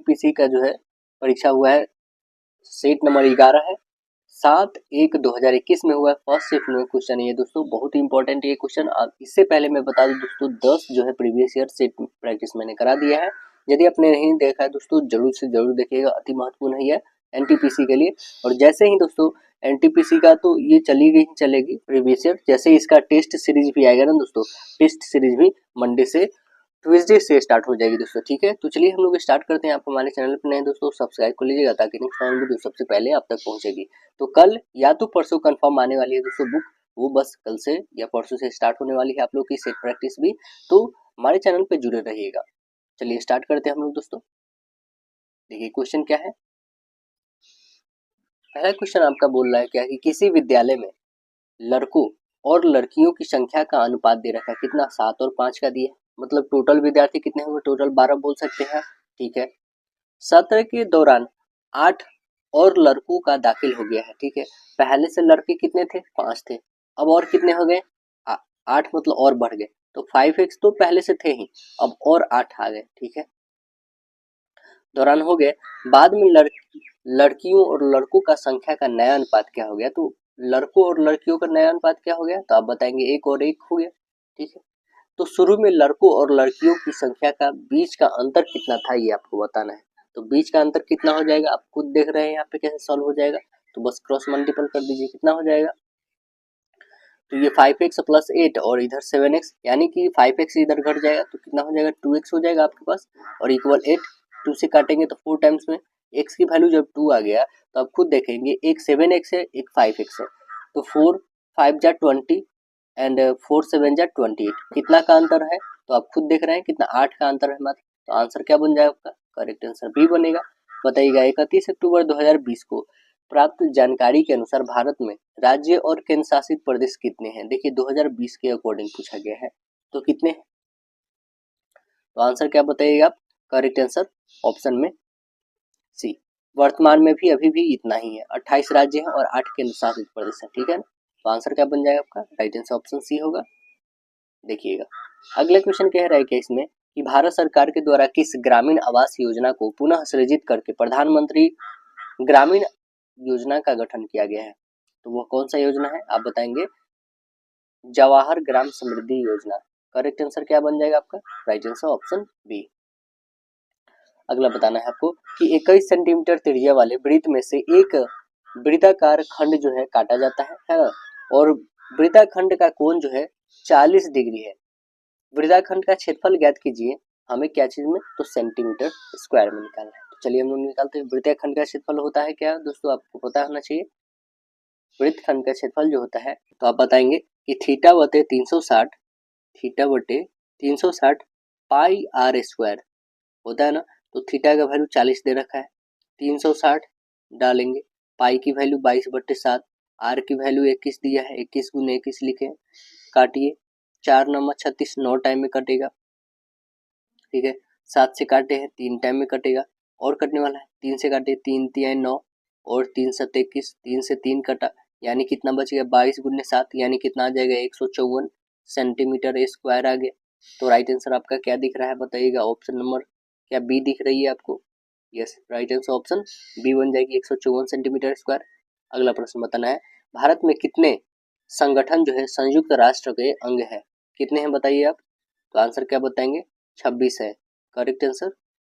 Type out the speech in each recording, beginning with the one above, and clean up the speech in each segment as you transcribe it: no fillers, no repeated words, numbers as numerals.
NTPC का जो है परीक्षा हुआ है, सेट नंबर 11 है, 7/1/2021 में हुआ है। फर्स्ट शिफ्ट में क्वेश्चन ये दोस्तों बहुत ही इंपॉर्टेंट ये क्वेश्चन। इससे पहले मैं बता दूं दोस्तों 10 जो है प्रीवियस ईयर सेट प्रैक्टिस मैंने करा दिया है। यदि आपने नहीं देखा है दोस्तों जरूर से जरूर देखिएगा, अति महत्वपूर्ण है एनटीपीसी के लिए। और जैसे ही दोस्तों एनटीपीसी का तो ये चली गई चलेगी प्रीवियस ईयर, जैसे इसका टेस्ट सीरीज भी आएगा ना दोस्तों, टेस्ट सीरीज भी मंडे से ट्यूसडे से स्टार्ट हो जाएगी दोस्तों, ठीक है। तो चलिए हम लोग स्टार्ट करते हैं। आप हमारे चैनल पर नए दोस्तों सब्सक्राइब कर लीजिएगा ताकि नेक्स्ट टाइम वीडियो सबसे पहले आप तक पहुंचेगी। तो कल या तो परसों कंफर्म आने वाली है दोस्तों बुक, वो बस कल से या परसों से स्टार्ट होने वाली है आप लोग की सेट प्रैक्टिस भी, तो हमारे चैनल पे जुड़े रहिएगा। चलिए स्टार्ट करते हैं हम लोग दोस्तों। देखिए क्वेश्चन क्या है, पहला क्वेश्चन आपका बोल रहा है क्या कि किसी विद्यालय में लड़कों और लड़कियों की संख्या का अनुपात दे रखा है, कितना 7 और 5 का दिया, मतलब टोटल विद्यार्थी कितने होंगे, टोटल 12 बोल सकते हैं, ठीक है। सत्र के दौरान 8 और लड़कों का दाखिल हो गया है, ठीक है। पहले से लड़के कितने थे, 5 थे, अब और कितने हो गए, 8 मतलब और बढ़ गए, तो 5x तो पहले से थे ही, अब और 8 आ गए, ठीक है। दौरान हो गए, बाद में लड़कियों और लड़कों का संख्या का नया अनुपात क्या हो गया, तो लड़कों और लड़कियों का नया अनुपात क्या हो गया, तो आप बताएंगे 1 और 1 हो गया, ठीक है। तो शुरू में लड़कों और लड़कियों की संख्या का बीच का अंतर कितना था ये आपको बताना है। तो बीच का अंतर कितना हो जाएगा, आप खुद देख रहे हैं यहाँ पे कैसे सॉल्व हो जाएगा, तो बस क्रॉस मल्टीपल कर दीजिए, कितना हो जाएगा, तो ये 5x प्लस 8 और इधर 7x, यानी कि 5x इधर घट जाएगा तो कितना हो जाएगा, 2x हो जाएगा आपके पास, और इक्वल 8, 2 से काटेंगे तो 4 टाइम्स में x की वैल्यू जब 2 आ गया तो आप खुद देखेंगे एक 7x है एक 5x है, तो 4 5 जा 20 एंड 4 7 जा 28, कितना का अंतर है, तो आप खुद देख रहे हैं कितना 8 का अंतर है मात्र। तो आंसर क्या बन जाएगा आपका, करेक्ट आंसर बी बनेगा। बताइएगा 31 अक्टूबर 2020 को प्राप्त जानकारी के अनुसार भारत में राज्य और केंद्र शासित प्रदेश कितने हैं। देखिए 2020 के अकॉर्डिंग पूछा गया है, तो कितने हैं, तो आंसर क्या बताइएगा आप, करेक्ट आंसर ऑप्शन में सी। वर्तमान में भी अभी भी इतना ही है, 28 राज्य हैं और 8 केंद्र शासित प्रदेश है, ठीक है ना। तो आंसर क्या बन जाएगा आपका, राइट आंसर ऑप्शन सी होगा। देखिएगा अगला क्वेश्चन कह रहा है कि इसमें कि भारत सरकार के द्वारा किस ग्रामीण आवास योजना को पुनः सृजित करके प्रधानमंत्री ग्रामीण योजना का गठन किया गया है, तो वो कौन सा योजना है, आप बताएंगे जवाहर ग्राम समृद्धि योजना। करेक्ट आंसर क्या बन जाएगा आपका, राइट आंसर ऑप्शन बी। अगला बताना है आपको कि 21 सेंटीमीटर त्रिज्या वाले वृत्त में से एक वृत्ताकार खंड जो है काटा जाता है ना, और वृत्ताखंड का कोण जो है 40 डिग्री है। वृत्ताखंड का क्षेत्रफल ज्ञात कीजिए, हमें क्या चीज में, तो सेंटीमीटर स्क्वायर में निकालना है। तो चलिए हम लोग निकालते हैं। वृत्ताखंड का क्षेत्रफल होता है क्या दोस्तों, आपको पता होना चाहिए, वृत्तखंड का क्षेत्रफल जो होता है, तो आप बताएंगे कि थीटा बटे 360, थीटा बटे 360 पाई आर स्क्वायर होता है ना, तो थीटा का वैल्यू 40 दे रखा है, 360 डालेंगे, पाई की वैल्यू 22/7, आर की वैल्यू 21 दिया है, 21 गुने 21 लिखे, काटिए, 4 9 36, 9 टाइम में कटेगा, ठीक है। 7 से काटे हैं 3 टाइम में कटेगा, और कटने वाला है 3 से काटे 3 3 9 और 3 7 21, 3 से 3 कटा, यानी कितना बच गया 22 गुने 7, यानी कितना आ जाएगा 154 सेंटीमीटर स्क्वायर आ गया। तो राइट आंसर आपका क्या दिख रहा है बताइएगा, ऑप्शन नंबर क्या बी दिख रही है आपको, yes right answer option B बन जाएगी 154 सेंटीमीटर स्क्वायर। अगला प्रश्न बताना है, भारत में कितने संगठन जो है संयुक्त राष्ट्र के अंग है, कितने हैं बताइए आप, तो आंसर क्या बताएंगे 26 है, correct answer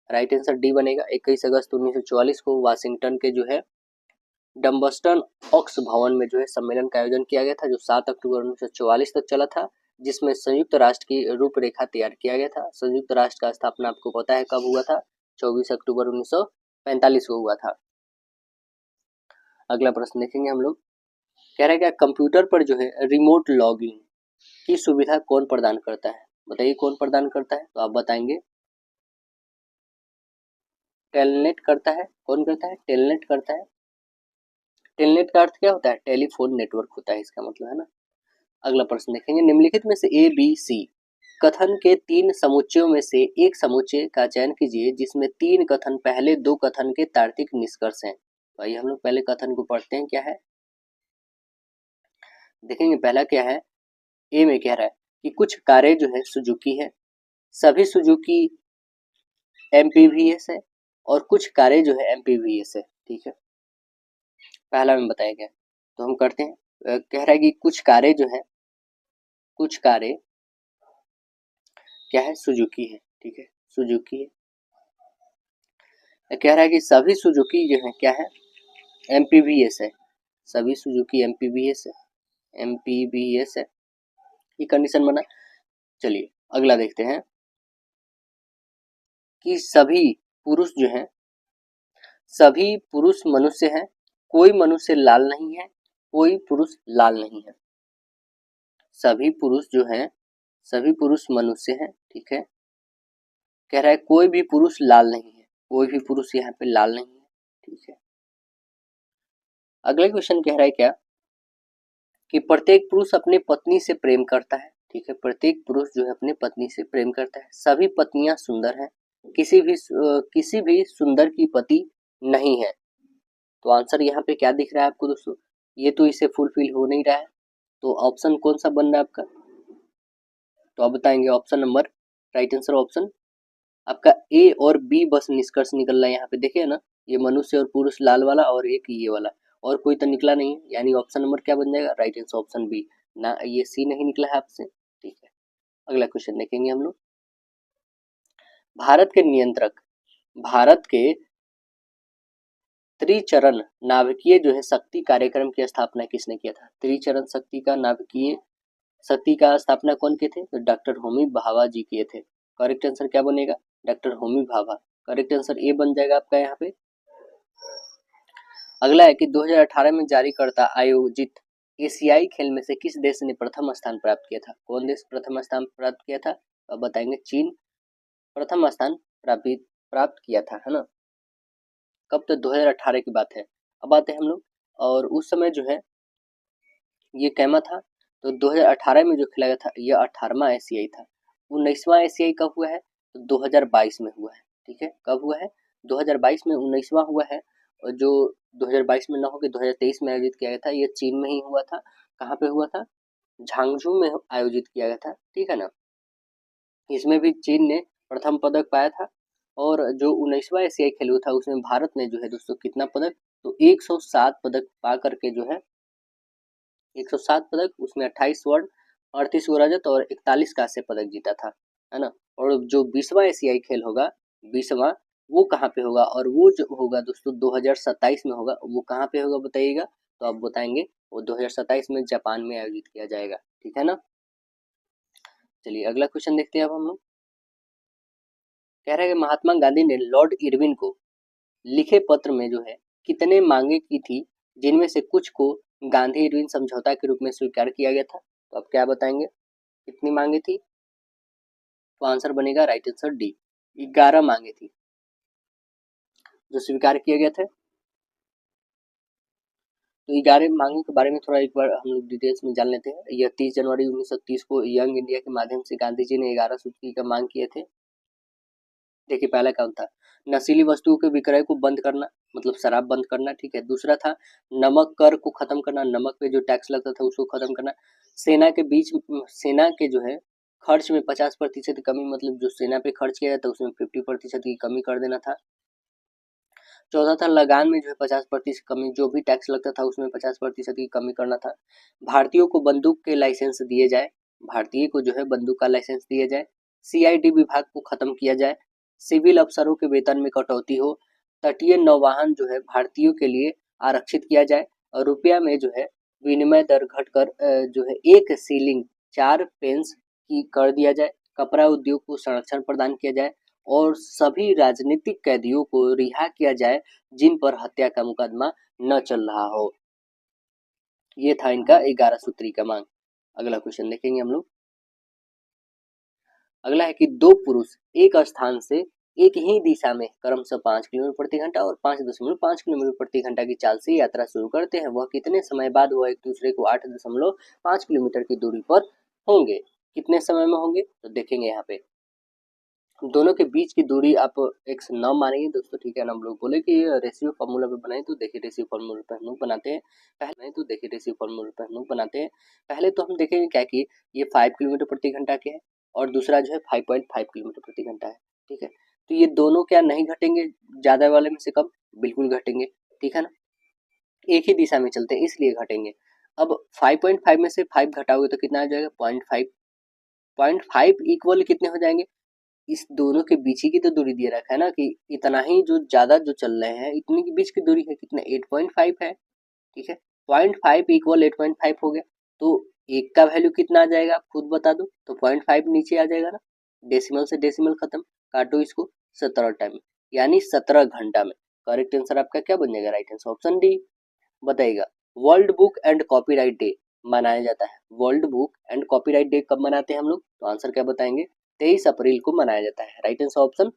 right answer D बनेगा। 21 अगस्त 1944 को वाशिंगटन के जो है डम्बस्टन ऑक्स भवन में जो है सम्मेलन का आयोजन किया गया था, जो 7 अक्टूबर 1944 तक चला था, जिसमें संयुक्त राष्ट्र की रूपरेखा तैयार किया गया था। संयुक्त राष्ट्र का स्थापना आपको पता है कब हुआ था, 24 अक्टूबर 1945 को हुआ था। अगला प्रश्न देखेंगे हम लोग, कह रहा है क्या कंप्यूटर पर जो है रिमोट लॉगिंग की सुविधा कौन प्रदान करता है, बताइए कौन प्रदान करता है, तो आप बताएंगे टेलनेट करता है, कौन करता है, टेलनेट करता है। टेलनेट का अर्थ क्या होता है, टेलीफोन नेटवर्क होता है, इसका मतलब है ना। अगला प्रश्न देखेंगे, निम्नलिखित में से ए बी सी कथन के 3 समुच्चयों में से एक समुच्चय का चयन कीजिए जिसमें 3 कथन पहले 2 कथन के तार्किक निष्कर्ष हैं। तो आइए हम लोग पहले कथन को पढ़ते हैं, क्या है देखेंगे। पहला क्या है, ए में कह रहा है कि कुछ कारें जो है सुजुकी है, सभी सुजुकी एमपीवीएस है, और कुछ कार्य जो है MPVS है। ठीक है, पहला में बताया गया, तो हम करते हैं। कह रहा है कि कुछ कार्य जो है, कुछ कार्य क्या है, सुजुकी है। ठीक है, सुजुकी है। कह रहा है कि सभी सुजुकी जो है क्या है, MPVS है। सभी सुजुकी MPVS है, MPVS है, ये कंडीशन बना। चलिए अगला देखते हैं कि सभी पुरुष जो हैं, सभी पुरुष मनुष्य हैं, कोई मनुष्य लाल नहीं है, कोई पुरुष लाल नहीं है। सभी पुरुष जो हैं, सभी पुरुष मनुष्य हैं। ठीक है, कह रहा है कोई भी पुरुष लाल नहीं है, कोई भी पुरुष यहाँ पे लाल नहीं है। ठीक है, अगला क्वेश्चन कह रहा है क्या कि प्रत्येक पुरुष अपनी पत्नी से प्रेम करता है। ठीक है, प्रत्येक पुरुष जो है अपनी पत्नी से प्रेम करता है। सभी पत्नियां सुंदर हैं, किसी भी सुंदर की पति नहीं है। तो आंसर यहाँ पे क्या दिख रहा है आपको दोस्तों, ये तो इसे फुलफिल हो नहीं रहा है। तो ऑप्शन कौन सा बन रहा है आपका, तो आप बताएंगे option number, right answer option आपका ए और बी बस निष्कर्ष निकल रहा है। यहाँ पे देखिए ना, ये मनुष्य और पुरुष लाल वाला और एक ये वाला, और कोई तो निकला नहीं है, यानी ऑप्शन नंबर क्या बन जाएगा, राइट आंसर ऑप्शन बी ना, ये सी नहीं निकला है आपसे। ठीक है, अगला क्वेश्चन देखेंगे हम लोग। भारत के नियंत्रक, भारत के त्रिचरण नाभिकीय जो है शक्ति कार्यक्रम की स्थापना किसने किया था। त्रिचरण शक्ति का नाभिकीय शक्ति का स्थापना कौन किए थे, तो डॉक्टर होमी भाभा जी किए थे। करेक्ट आंसर क्या बनेगा, doctor Homi Bhabha. Correct answer A बन जाएगा आपका यहाँ पे। अगला है कि 2018 में जारी करता आयोजित एशियाई खेल में से किस देश ने प्रथम स्थान प्राप्त किया था। कौन देश प्रथम स्थान प्राप्त किया था, अब बताएंगे चीन प्रथम स्थान प्राप्त किया था, है ना। कब, तो 2018 की बात है। अब आते हैं हम लोग, और उस समय जो है ये कैमा था, तो 2018 में जो खेला गया था यह 18वां एशियाई था। 19वां एशियाई कब हुआ है, तो 2022 में हुआ है। ठीक है, कब हुआ है, 2022 में 19वां हुआ है। और जो 2022 में ना होकर 2023 में आयोजित किया गया था, ये चीन में ही हुआ था। कहाँ पे हुआ था, झांगझू में आयोजित किया गया था। ठीक है ना, इसमें भी चीन ने प्रथम पदक पाया था। और जो 19वां एशियाई खेल हुआ था उसमें भारत ने जो है दोस्तों कितना पदक, तो 107 पदक पा करके जो है 107 पदक, उसमें 28 स्वर्ण, 38 रजत और 41 कांस्य पदक जीता था, है ना। और जो 20वां एशियाई खेल होगा, 20वां, वो कहाँ पे होगा, और वो जो होगा दोस्तों 2027 में होगा। वो कहाँ पे होगा बताइएगा, तो आप बताएंगे वो 2027 में जापान में आयोजित किया जाएगा। ठीक है ना। चलिए अगला क्वेश्चन देखते हैं अब हम लोग। कह रहे हैं कि महात्मा गांधी ने लॉर्ड इरविन को लिखे पत्र में जो है कितने मांगे की थी, जिनमें से कुछ को गांधी इरविन समझौता के रूप में स्वीकार किया गया था। तो आप क्या बताएंगे, कितनी मांगे थी, तो आंसर बनेगा राइट आंसर डी, 11 मांगे थी जो स्वीकार किए गए थे। तो 11 मांगे के बारे में थोड़ा एक बार हम लोग डिटेल्स में जान लेते हैं। यह 30 जनवरी 1930 को यंग इंडिया के माध्यम से गांधी जी ने 11 सूत्री का मांग किए थे। देखिए पहला काम था नशीली वस्तुओं के विक्रय को बंद करना, मतलब शराब बंद करना। ठीक है, दूसरा था नमक कर को खत्म करना, नमक पे जो टैक्स लगता था उसको खत्म करना। सेना के जो है खर्च में 50% की कमी, मतलब जो सेना पे खर्च किया जाता है उसमें 50% की कमी कर देना था। चौथा था लगान में जो है 50% कमी, जो भी टैक्स लगता था उसमें 50% की कमी करना था। भारतीयों को बंदूक के लाइसेंस दिए जाए, भारतीय को जो है बंदूक का लाइसेंस दिया जाए। CID विभाग को खत्म किया जाए। सिविल अफसरों के वेतन में कटौती हो। तटीय नौवाहन जो है भारतीयों के लिए आरक्षित किया जाए। और रुपया में जो है विनिमय दर घटकर जो है 1 शिलिंग 4 पेंस की कर दिया जाए। कपड़ा उद्योग को संरक्षण प्रदान किया जाए और सभी राजनीतिक कैदियों को रिहा किया जाए जिन पर हत्या का मुकदमा न चल रहा हो। ये था इनका 11 सूत्री का मांग। अगला क्वेश्चन देखेंगे हम लोग। अगला है कि दो पुरुष एक स्थान से एक ही दिशा में क्रमशः 5 किलोमीटर प्रति घंटा और 5.5 किलोमीटर प्रति घंटा की चाल से यात्रा शुरू करते हैं। वह कितने समय बाद वह एक दूसरे को 8.5 किलोमीटर की दूरी पर होंगे। कितने समय में होंगे, तो देखेंगे यहाँ पे दोनों के बीच की दूरी आप 109 मानेंगे दोस्तों। ठीक है ना, हम लोग बोले कि रेशियो फार्मूला पे बनाए, तो देखिए रेशियो फार्मूला पे हम लोग बनाते हैं। पहले तो हम देखेंगे क्या कि ये 5 किलोमीटर प्रति घंटा के है और दूसरा जो है 5.5 किलोमीटर प्रति घंटा है। ठीक है, तो ये दोनों क्या नहीं घटेंगे, ज्यादा वाले में से कम, बिल्कुल घटेंगे, ठीक है ना, एक ही दिशा में चलते हैं इसलिए घटेंगे। अब 5.5 में से 5 घटाओगे तो कितना आ जाएगा 0.5, 0.5 इक्वल कितने हो जाएंगे, इस दोनों के बीच ही की तो दूरी दिए रखा है ना कि इतना ही जो ज्यादा जो चल रहे हैं इतने के बीच की दूरी है, कितना 8.5 है, ठीक है, 0.5 इक्वल 8.5 हो गया। तो एक का वैल्यू कितना आ जाएगा आप खुद बता दो, तो 0.5 नीचे आ जाएगा ना, डेसिमल से डेसिमल खत्म, काटो इसको 17 टाइम, यानी 17 घंटा में। करेक्ट आंसर आपका क्या बन जाएगा, राइट आंसर ऑप्शन डी। बताइएगा, world book and copyright day मनाया जाता है, world book and copyright day कब मनाते हैं हम लोग, तो आंसर क्या बताएंगे, 23 अप्रैल को मनाया जाता है, राइट आंसर ऑप्शन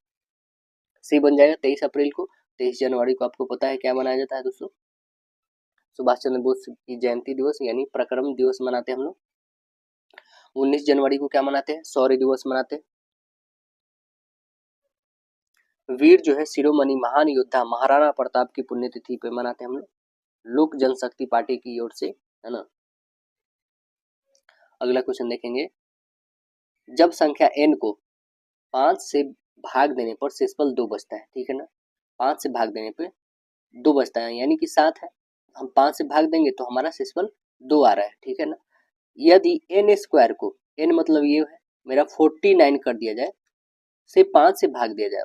सी बन जाएगा 23 अप्रैल को। 23 जनवरी को आपको पता है क्या मनाया जाता है दोस्तों, सुभाष चंद्र बोस की जयंती दिवस यानी प्रक्रम दिवस मनाते हैं हम लोग। 19 जनवरी को क्या मनाते हैं, शौर्य दिवस मनाते हैं। वीर जो है शिरोमणि महान योद्धा महाराणा प्रताप की पुण्यतिथि पे मनाते हैं हम लोग, लोक जनशक्ति पार्टी की ओर से, है ना। अगला क्वेश्चन देखेंगे, जब संख्या n को 5 से भाग देने पर शेषफल 2 बचता है, ठीक है ना, 5 से भाग देने पे 2 बचता है यानी कि 7 है, हम 5 से भाग देंगे तो हमारा शेषफल 2 आ रहा है, ठीक है ना। यदि n स्क्वायर को, n मतलब ये है मेरा 49 कर दिया जाए, से 5 से भाग दिया जाए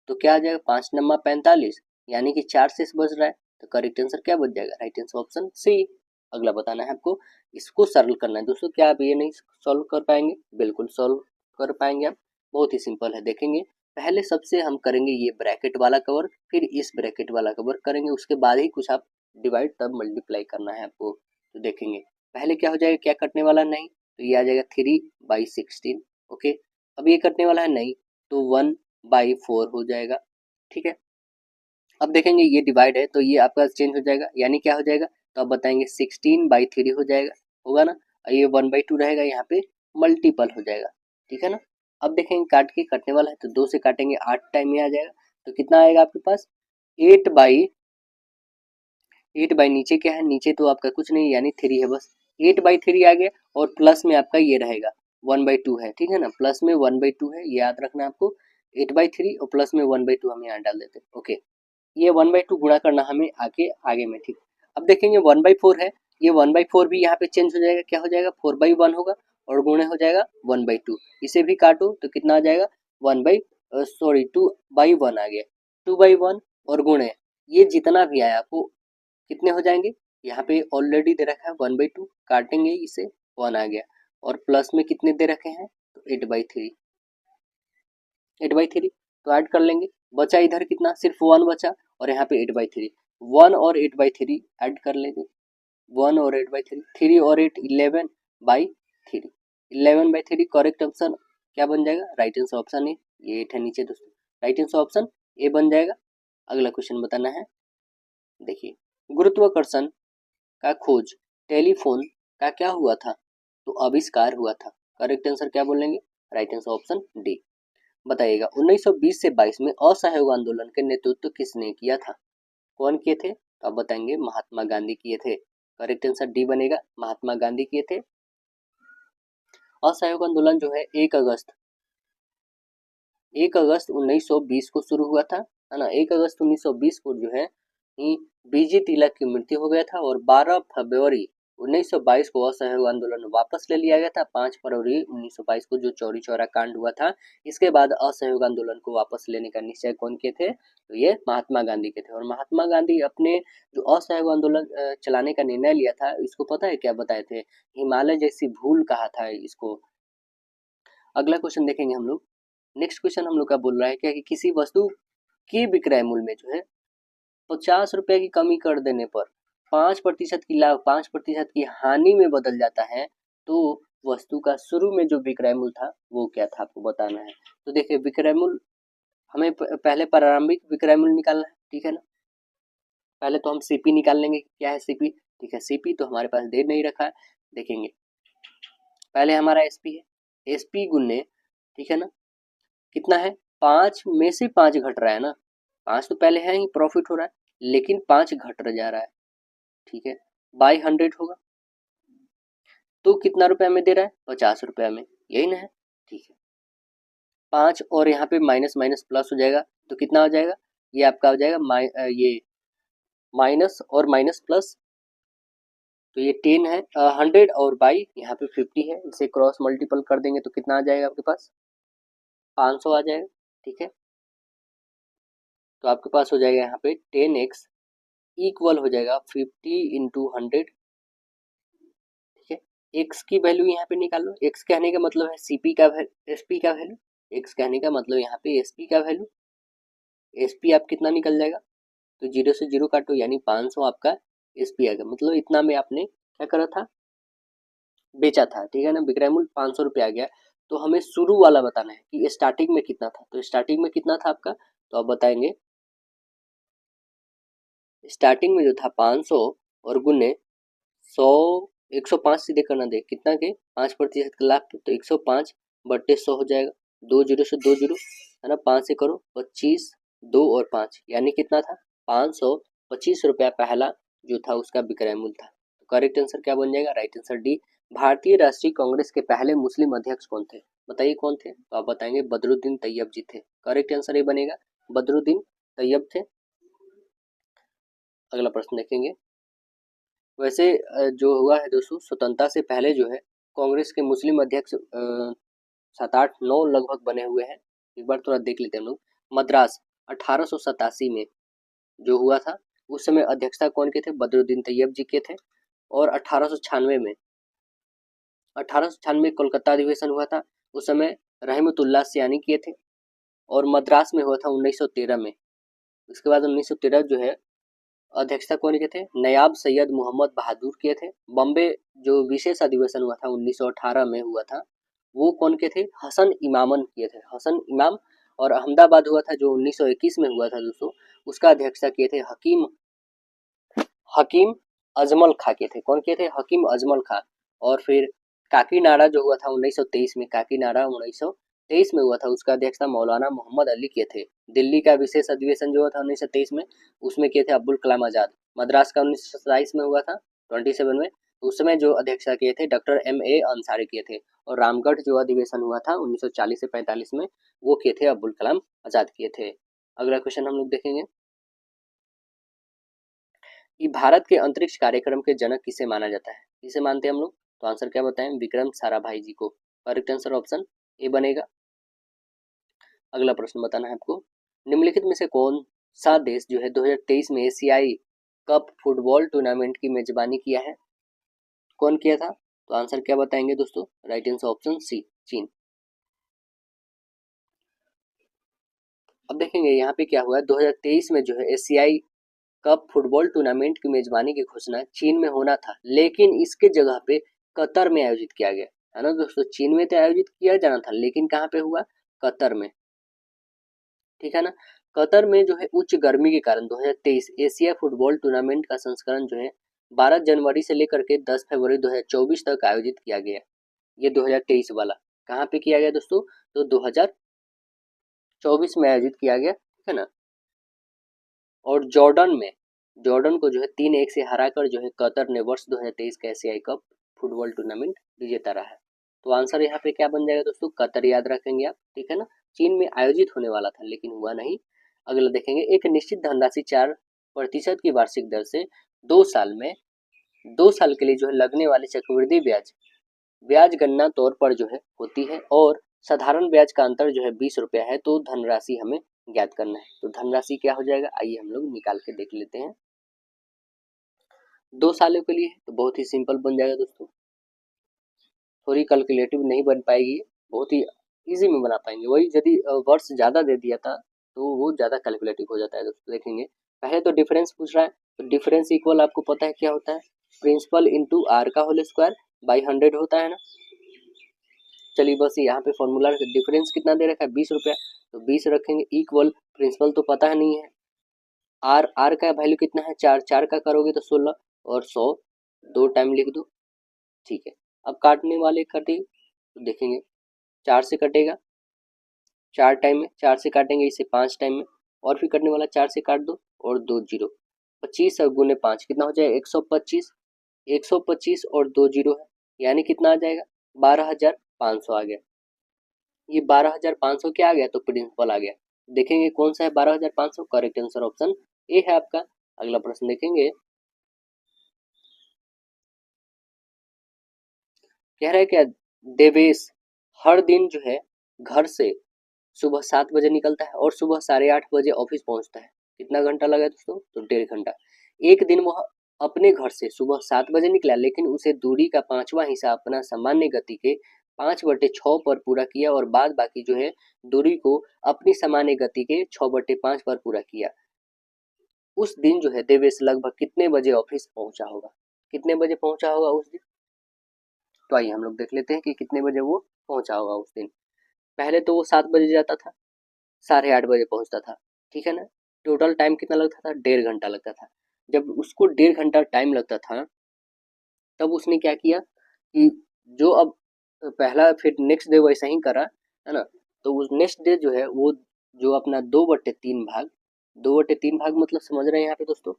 तो क्या आ जाएगा, 5 नम्मा 45, यानी कि 4 शेष बच रहा है, तो करेक्ट आंसर क्या बच जाएगा, राइट आंसर ऑप्शन सी। अगला बताना है आपको, इसको सरल करना है दोस्तों, क्या आप ये नहीं सॉल्व कर पाएंगे, बिल्कुल सॉल्व कर पाएंगे आप, बहुत ही सिंपल है। देखेंगे पहले सबसे हम करेंगे ये ब्रैकेट वाला कवर, फिर इस ब्रैकेट वाला कवर करेंगे, उसके बाद ही कुछ आप डिवाइड तब मल्टीप्लाई करना है आपको। तो देखेंगे पहले क्या हो जाएगा, क्या कटने वाला नहीं, तो ये आ जाएगा 3/16, ओके। अब ये कटने वाला है नहीं, तो 1/4 हो जाएगा, ठीक है। अब देखेंगे ये डिवाइड है तो ये आपका चेंज हो जाएगा, यानी क्या हो जाएगा, तो आप बताएंगे 16/3 हो जाएगा, होगा ना, और ये 1/2 रहेगा, यहाँ पे मल्टीपल हो जाएगा, ठीक है ना। अब देखेंगे काट के कटने वाला है तो 2 से काटेंगे 8 टाइम में आ जाएगा, तो कितना आएगा आपके पास 8/8 नीचे क्या है, नीचे तो आपका कुछ नहीं यानी 3 है बस, 8/3 आ गया, और प्लस में आपका ये रहेगा 1/2 है, ठीक है ना, प्लस में 1/2 है, ये याद रखना है आपको, 8/3 और प्लस में 1/2 हम यहाँ डाल देते हैं, ओके। ये 1/2 गुणा करना हमें आगे में, ठीक। अब देखेंगे 1/4 है, ये 1/4 भी यहाँ पे चेंज हो जाएगा, क्या हो जाएगा 4/1 होगा, और गुणे हो जाएगा 1/2, इसे भी काटो तो कितना आ जाएगा 2/1 आ गया, 2/1 और गुणे, ये जितना भी आया आपको कितने हो जाएंगे, यहाँ पे ऑलरेडी दे रखा है 1/2, काटेंगे इसे 1 आ गया, और प्लस में कितने दे रखे हैं, तो 8/3, 8/3 तो ऐड कर लेंगे, बचा इधर कितना सिर्फ 1 बचा, और यहाँ पे 8/3, 1 और 8/3 ऐड कर लेंगे, 1 और 8/3, 3 और 8 11/3, 11/3 करेक्ट ऑप्शन क्या बन जाएगा, राइट आंसर ऑप्शन ए, ये 8 है नीचे दोस्तों, राइट आंसर ऑप्शन ए बन जाएगा। अगला क्वेश्चन बताना है, देखिए, गुरुत्वाकर्षण का खोज टेलीफोन का क्या हुआ था, तो आविष्कार हुआ था, करेक्ट आंसर क्या बोलेंगे, राइट आंसर ऑप्शन डी। बताइएगा 1920 से 22 में असहयोग आंदोलन के नेतृत्व किसने किया था, कौन किए थे, तो आप बताएंगे महात्मा गांधी किए थे, करेक्ट आंसर डी बनेगा, महात्मा गांधी किए थे। असहयोग आंदोलन जो है 1 अगस्त 1920 को शुरू हुआ था, है ना, 1 अगस्त 1920 को जो है बीजी तिलक की मृत्यु हो गया था, और 12 फरवरी 1922 को असहयोग आंदोलन वापस ले लिया गया था, 5 फरवरी 1922 को जो चौरी चौरा कांड हुआ था, इसके बाद असहयोग आंदोलन को वापस लेने का निश्चय कौन किए थे, तो ये महात्मा गांधी के थे। और महात्मा गांधी अपने जो असहयोग आंदोलन चलाने का निर्णय लिया था, इसको पता है क्या बताए थे, हिमालय जैसी भूल कहा था इसको। अगला क्वेश्चन देखेंगे हम लोग, नेक्स्ट क्वेश्चन हम लोग का बोल रहा है क्या कि किसी वस्तु के विक्रय मूल्य में जो है 50 रुपए की कमी कर देने पर 5% की लाभ 5% की हानि में बदल जाता है, तो वस्तु का शुरू में जो विक्रय मूल्य था वो क्या था, आपको बताना है। तो देखिए विक्रय मूल्य हमें पहले प्रारंभिक विक्रय मूल्य निकालना है, ठीक है ना। पहले तो हम सीपी निकाल लेंगे, क्या है सीपी, ठीक है, सीपी तो हमारे पास दे नहीं रखा है, देखेंगे पहले हमारा एसपी है, एसपी गुने, ठीक है ना, कितना है, 5 में से 5 घट रहा है ना, 5 तो पहले है ही प्रॉफिट हो रहा है, लेकिन 5 घट जा रहा है, ठीक है, बाई 100 होगा, तो कितना रुपया में दे रहा है 50 रुपया में, यही ना है, ठीक है। 5 और यहाँ पे माइनस माइनस प्लस हो जाएगा, तो कितना हो जाएगा, ये आपका हो जाएगा ये माइनस और माइनस प्लस, तो ये 10 है, 100 और बाई यहाँ पे 50 है, इसे क्रॉस मल्टीपल कर देंगे तो कितना आ जाएगा आपके पास, 500 आ जाएगा। ठीक है, तो आपके पास हो जाएगा यहाँ पे 10x इक्वल हो जाएगा 50 इंटू 100। ठीक है, x की वैल्यू यहाँ पे निकाल लो, x कहने का मतलब है cp का sp का वैल्यू, x कहने का मतलब यहाँ पे sp का वैल्यू, sp आप कितना निकल जाएगा, तो 0 से 0 काटो यानी 500 आपका sp आ गया, मतलब इतना में आपने क्या करा था, बेचा था। ठीक है ना, विक्रय मूल्य 500 रुपये आ गया। तो हमें शुरू वाला बताना है कि स्टार्टिंग में कितना था, तो स्टार्टिंग में कितना था आपका, तो आप बताएंगे स्टार्टिंग में जो था 500 और गुने 100, 105 सीधे करना दे कितना के 5% का लाभ, तो 105 बट्टे 100 हो जाएगा, 2 जीरो से 2 जीरो है ना, 5 से करो 25, 2 और 5 यानी कितना था, 525 रुपया पहला जो था उसका विक्रय मूल्य था। तो करेक्ट आंसर क्या बन जाएगा, राइट आंसर डी। भारतीय राष्ट्रीय कांग्रेस के पहले मुस्लिम अध्यक्ष कौन थे, बताइए कौन थे, तो आप बताएंगे बदरुद्दीन तैयब जी थे। करेक्ट आंसर ये बनेगा बदरुद्दीन तैयब थे। अगला प्रश्न देखेंगे, वैसे जो हुआ है दोस्तों, स्वतंत्रता से पहले जो है कांग्रेस के मुस्लिम अध्यक्ष 7 8 9 लगभग बने हुए हैं, एक बार थोड़ा देख लेते हैं हम लोग। मद्रास 1887 में जो हुआ था, उस समय अध्यक्षता कौन के थे, बदरुद्दीन तैयब जी के थे। और 1896 में 1896 कोलकाता अधिवेशन हुआ था, उस समय रहमतुल्लाह सियानी किए थे। और मद्रास में हुआ था 1913 में। उसके बाद 1913 जो है अध्यक्षता कौन के थे, नयाब सैयद मोहम्मद बहादुर किए थे। बॉम्बे जो विशेष अधिवेशन हुआ था 1918 में हुआ था, वो कौन के थे, हसन इमामन किए थे, हसन इमाम। और अहमदाबाद हुआ था जो 1921 में हुआ था दोस्तों, उसका अध्यक्षता किए थे हकीम हकीम अजमल खां के थे, कौन के थे, हकीम अजमल खां। और फिर काकीनाडा जो हुआ था 1923 में, काकीनाडा 1923 में हुआ था, उसका अध्यक्षता मौलाना मोहम्मद अली के थे। दिल्ली का विशेष अधिवेशन जो हुआ था 1923 में, उसमें किए थे अब्दुल कलाम आजाद। मद्रास का 1927 में हुआ था 27 में, उस समय जो अध्यक्षता किए थे डॉक्टर MA अंसारी किए थे। और रामगढ़ जो अधिवेशन हुआ था 1940 से 45 में, वो किए थे अब्दुल कलाम आजाद किए थे। अगला क्वेश्चन हम लोग देखेंगे कि भारत के अंतरिक्ष कार्यक्रम के जनक किसे माना जाता है, किसे मानते हैं हम लोग, तो आंसर क्या बताएं, विक्रम साराभाई जी को। करेक्ट आंसर ऑप्शन ए बनेगा। अगला प्रश्न बताना है आपको, निम्नलिखित में से कौन सा देश जो है 2023 में एशियाई कप फुटबॉल टूर्नामेंट की मेजबानी किया है, कौन किया था, तो आंसर क्या बताएंगे दोस्तों, राइट आंसर ऑप्शन सी, चीन। अब देखेंगे यहाँ पे क्या हुआ, 2023 में जो है एशियाई कप फुटबॉल टूर्नामेंट की मेजबानी की घोषणा चीन में होना था, लेकिन इसके जगह पे कतर में आयोजित किया गया, है ना दोस्तों। चीन में तो आयोजित किया जाना था, लेकिन कहाँ पे हुआ, कतर में। ठीक है ना, कतर में जो है उच्च गर्मी के कारण 2023 एशिया फुटबॉल टूर्नामेंट का संस्करण जो है 12 जनवरी से लेकर के 10 फरवरी 2024 तक आयोजित किया गया। ये 2023 वाला कहाँ पे किया गया दोस्तों, तो 2024 में आयोजित किया गया। ठीक है ना, और जॉर्डन को जो है 3-1 से हराकर जो है कतर ने वर्ष 2023 का एशियाई कप फुटबॉल टूर्नामेंट विजेता रहा है। तो आंसर यहाँ पे क्या बन जाएगा दोस्तों, कतर याद रखेंगे आप। ठीक है ना, चीन में आयोजित होने वाला था लेकिन हुआ नहीं। अगला देखेंगे, एक निश्चित धनराशि 4% की वार्षिक दर से 2 साल में 2 साल के लिए जो है लगने वाले चक्रवृद्धि ब्याज गणना तौर पर जो है होती है, और साधारण ब्याज का अंतर जो है 20 रुपया है। तो धनराशि हमें ज्ञात करना है, तो धनराशि क्या हो जाएगा, आइए हम लोग निकाल के देख लेते हैं। 2 सालों के लिए तो बहुत ही सिंपल बन जाएगा दोस्तों, थोड़ी कैलकुलेटिव नहीं बन पाएगी, बहुत ही इजी में बना पाएंगे। वही यदि वर्ष ज़्यादा दे दिया था तो वो ज़्यादा कैलकुलेटिव हो जाता है दोस्तों। देखेंगे पहले तो डिफरेंस पूछ रहा है, तो डिफरेंस इक्वल आपको पता है क्या होता है, प्रिंसिपल इंटू आर का होल स्क्वायर बाई 100 होता है ना। चलिए बस यहाँ पे फॉर्मूला डिफरेंस कितना दे रखा है, 20 रुपया, तो 20 रखेंगे इक्वल, प्रिंसिपल तो पता है नहीं है, आर का वैल्यू कितना है 4, 4 का करोगे तो 16 और 100 2 टाइम लिख दो। ठीक है, अब काटने वाले कटे तो देखेंगे 4 से कटेगा 4 टाइम में, 4 से काटेंगे इसे 5 टाइम में, और फिर कटने वाला 4 से काट दो और 2 जीरो, 25 और गुने 5 कितना हो जाएगा 125, 125 और 2 जीरो है, यानी कितना आ जाएगा 12,500 आ गया। ये 12,500 क्या आ गया, तो प्रिंसिपल आ गया। देखेंगे कौन सा है 12,500, करेक्ट आंसर ऑप्शन ए है आपका। अगला प्रश्न देखेंगे, कह रहा है क्या, देवेश हर दिन जो है घर से सुबह 7 बजे निकलता है और सुबह 8:30 बजे ऑफिस पहुंचता है। कितना घंटा लगा दोस्तों, तो 1.5 घंटा। एक दिन वह अपने घर से सुबह 7 बजे निकला, लेकिन उसे दूरी का 5वां हिस्सा अपना सामान्य गति के 5/6 पर पूरा किया और बाद बाकी जो है दूरी को अपनी सामान्य गति के 6/5 पर पूरा किया। उस दिन जो है देवेश लगभग कितने बजे ऑफिस पहुंचा होगा, कितने बजे पहुंचा होगा उस दिन। तो आइए हम लोग देख लेते हैं कि कितने बजे वो पहुंचा होगा उस दिन। पहले तो वो 7 बजे जाता था, 8:30 बजे पहुंचता था, ठीक है ना। टोटल टाइम कितना लगता था, 1.5 घंटा लगता था। जब उसको 1.5 घंटा टाइम लगता था, तब उसने क्या किया कि जो अब पहला फिर नेक्स्ट डे वैसा ही करा, है ना। तो उस नेक्स्ट डे जो है वो जो अपना 2/3 भाग, 2/3 भाग मतलब समझ रहे हैं यहाँ पे दोस्तों,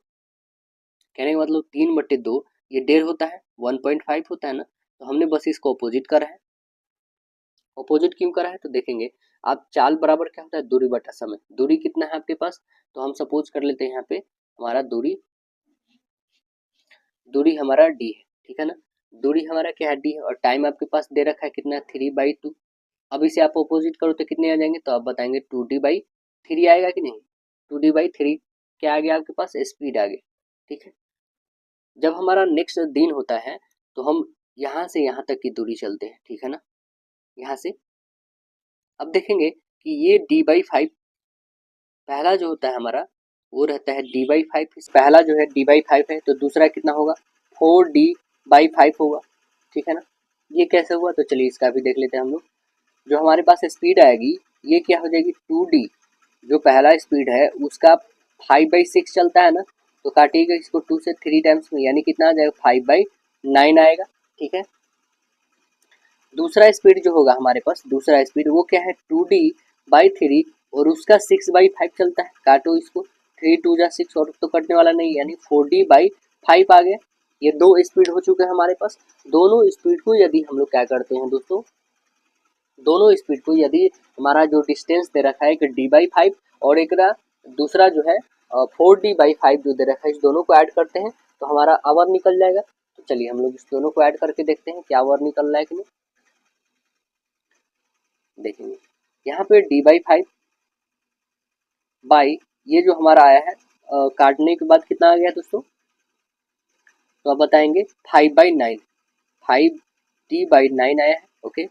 कहने का मतलब 3/2, ये 1.5 होता है, 1.5 होता है ना। तो हमने बस इसको अपोजिट करा है। अपोजिट क्यों करा है, तो देखेंगे आप चाल बराबर क्या होता है, दूरी बटा समय। दूरी कितना है आपके पास, तो हम सपोज कर लेते हैं यहाँ पे हमारा दूरी, दूरी हमारा डी है, ठीक है ना। दूरी हमारा क्या है, डी है, और टाइम आपके पास दे रखा है कितना, 3/2। अब इसे आप अपोजिट करो तो कितने आ जाएंगे, तो आप बताएंगे 2D/3 आएगा कि नहीं। 2D/3 क्या आ गया आपके पास, स्पीड आ गया, ठीक है। जब हमारा नेक्स्ट दिन होता है, तो हम यहाँ से यहाँ तक की दूरी चलते हैं, ठीक है ना, यहाँ से। अब देखेंगे कि ये D/5 पहला जो होता है हमारा, वो रहता है D/5। पहला जो है D/5 है, तो दूसरा कितना होगा, 4D/5 होगा, ठीक है ना। ये कैसे हुआ, तो चलिए इसका भी देख लेते हैं हम लोग। जो हमारे पास स्पीड आएगी, ये क्या हो जाएगी, 2D, जो पहला स्पीड है उसका 5/6 चलता है ना, तो काटिएगा इसको 2 से 3 टाइम्स में, यानी कितना आ जाएगा, 5/9 आएगा, ठीक है। दूसरा स्पीड जो होगा हमारे पास, दूसरा स्पीड वो क्या है, 2D/3, और उसका 6/5 चलता है। काटो इसको, 3×2 = 6, और तो कटने वाला नहीं, यानी 4D/5 आ गया। ये दो स्पीड हो चुके हैं हमारे पास। दोनों स्पीड को यदि हम लोग क्या करते हैं दोस्तों, दोनों स्पीड को यदि हमारा जो डिस्टेंस दे रखा है एक D/5 और एक दूसरा जो है 4D/5 जो दे रखा है, इस दोनों को ऐड करते हैं तो हमारा आवर निकल जाएगा। तो चलिए हम लोग इस दोनों को ऐड करके देखते हैं क्या आवर निकल रहा है कि नहीं। देखेंगे यहाँ पे D/5 बाई ये जो हमारा आया है, काटने के बाद कितना आ गया दोस्तों, तो आप बताएंगे 5/9, 5D/9 आया है, ओके।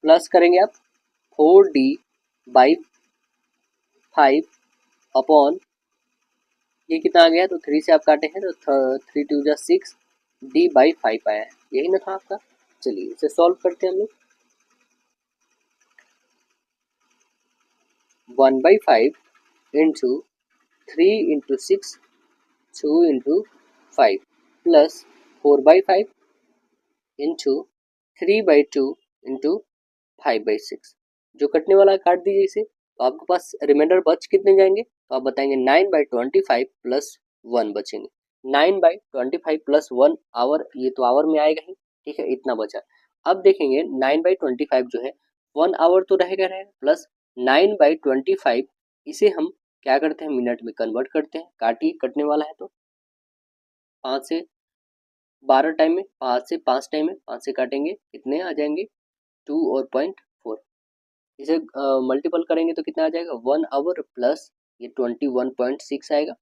प्लस करेंगे आप 4D/5 अपॉन ये कितना आ गया, तो 3 से आप काटे हैं तो 3×2 = 6, D/5 आया है, यही ना था आपका। चलिए इसे सॉल्व करते हैं हम लोग। 1/5 इंटू 3×6 2×5 प्लस 4/5 इंटू 3/2 इंटू 5/6, जो कटने वाला है काट दीजिए इसे। तो आपके पास रिमाइंडर बच कितने जाएंगे, तो आप बताएंगे 9/25 प्लस 1 बचेंगे। 9/25 प्लस 1 आवर, ये तो आवर में आएगा ही, ठीक है, इतना बचा। अब देखेंगे 9/25 जो है 1 आवर तो रहेगा रहेगा, प्लस 9/25 इसे हम क्या करते हैं, मिनट में कन्वर्ट करते हैं। काटिए, कटने वाला है तो 5 से 12 टाइम में, 5 से 5 टाइम में, 5 से काटेंगे कितने आ जाएंगे, 2 और 0.4। इसे मल्टीपल करेंगे तो कितना आ जाएगा, 1 आवर प्लस ये 21.6 आएगा।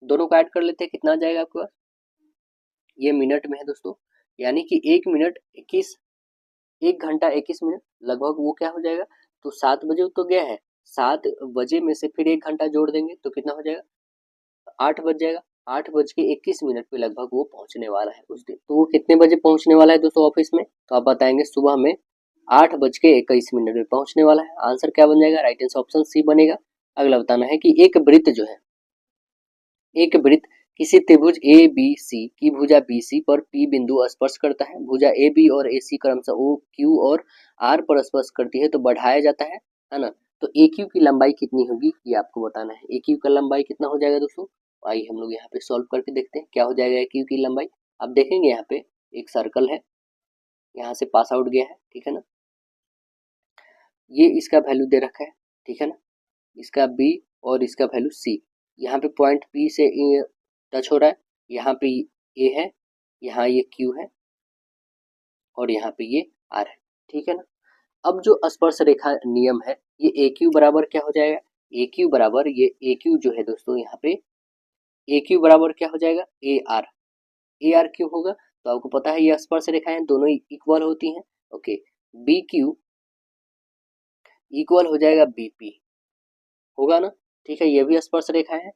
दोनों को ऐड कर लेते हैं, कितना आ जाएगा आपके पास, ये मिनट में है दोस्तों, यानी कि 1 घंटा 21 मिनट लगभग वो क्या हो जाएगा। तो 7 बजे तो गया है, 7 बजे में से फिर 1 घंटा जोड़ देंगे तो कितना हो जाएगा, 8 बज जाएगा। 8:21 पे लगभग वो पहुंचने वाला है उस दिन। तो वो कितने बजे पहुंचने वाला है दोस्तों ऑफिस में, तो आप बताएंगे सुबह में 8:21 में पहुंचने वाला है। आंसर क्या बन जाएगा, राइट आंसर ऑप्शन सी बनेगा। अगला बताना है कि एक वृत्त जो है, एक वृत्त किसी त्रिभुज ए बी सी की भुजा बी सी पर पी बिंदु स्पर्श करता है। भुजा ए बी और ए सी क्रमशः ओ क्यू और आर पर स्पर्श करती है, तो बढ़ाया जाता है ना। तो ए क्यू की लंबाई कितनी होगी, ये आपको बताना है। ए क्यू का लंबाई कितना हो जाएगा दोस्तों, आइए हम लोग यहाँ पे सॉल्व करके देखते हैं क्या हो जाएगा ए क्यू की लंबाई। आप देखेंगे यहाँ पे एक सर्कल है, यहाँ से पास आउट गया है, ठीक है ना। ये इसका वैल्यू दे रखा है, ठीक है ना, इसका बी और इसका वैल्यू सी। यहाँ पे पॉइंट पी से टच हो रहा है, यहाँ पे ए है, यहाँ ये क्यू है और यहाँ पे ये आर है, ठीक है ना। अब जो स्पर्श रेखा नियम है, ये ए क्यू बराबर क्या हो जाएगा, ए क्यू बराबर ये ए क्यू जो है दोस्तों, यहाँ पे ए क्यू बराबर क्या हो जाएगा, ए आर क्यू होगा। तो आपको पता है ये स्पर्श रेखाएं दोनों इक्वल होती हैं। ओके, बी क्यू इक्वल हो जाएगा बीपी, होगा ना, ठीक है, ये भी स्पर्श रेखा है।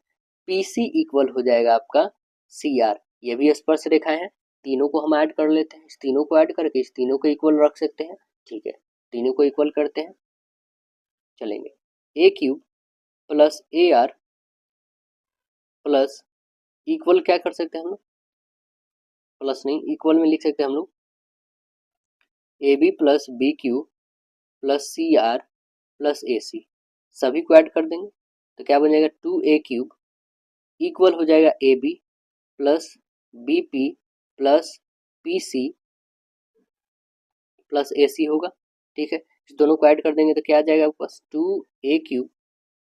पीसी इक्वल हो जाएगा आपका सी आर, ये भी स्पर्श रेखा है। तीनों को हम ऐड कर लेते हैं, इस तीनों को ऐड करके इस तीनों को इक्वल रख सकते हैं, ठीक है, तीनों को इक्वल करते हैं, चलेंगे। A cube plus a r plus equal क्या कर सकते हैं हम लोग, प्लस नहीं इक्वल में लिख सकते हैं हम लोग, a b plus b q plus c r plus a c, सभी को ऐड कर देंगे तो क्या बन जाएगा, 2a क्यूब इक्वल हो जाएगा a b plus b p plus p c plus a c होगा, ठीक है। इस दोनों को ऐड कर देंगे तो क्या आ जाएगा आपके पास, 2a क्यूब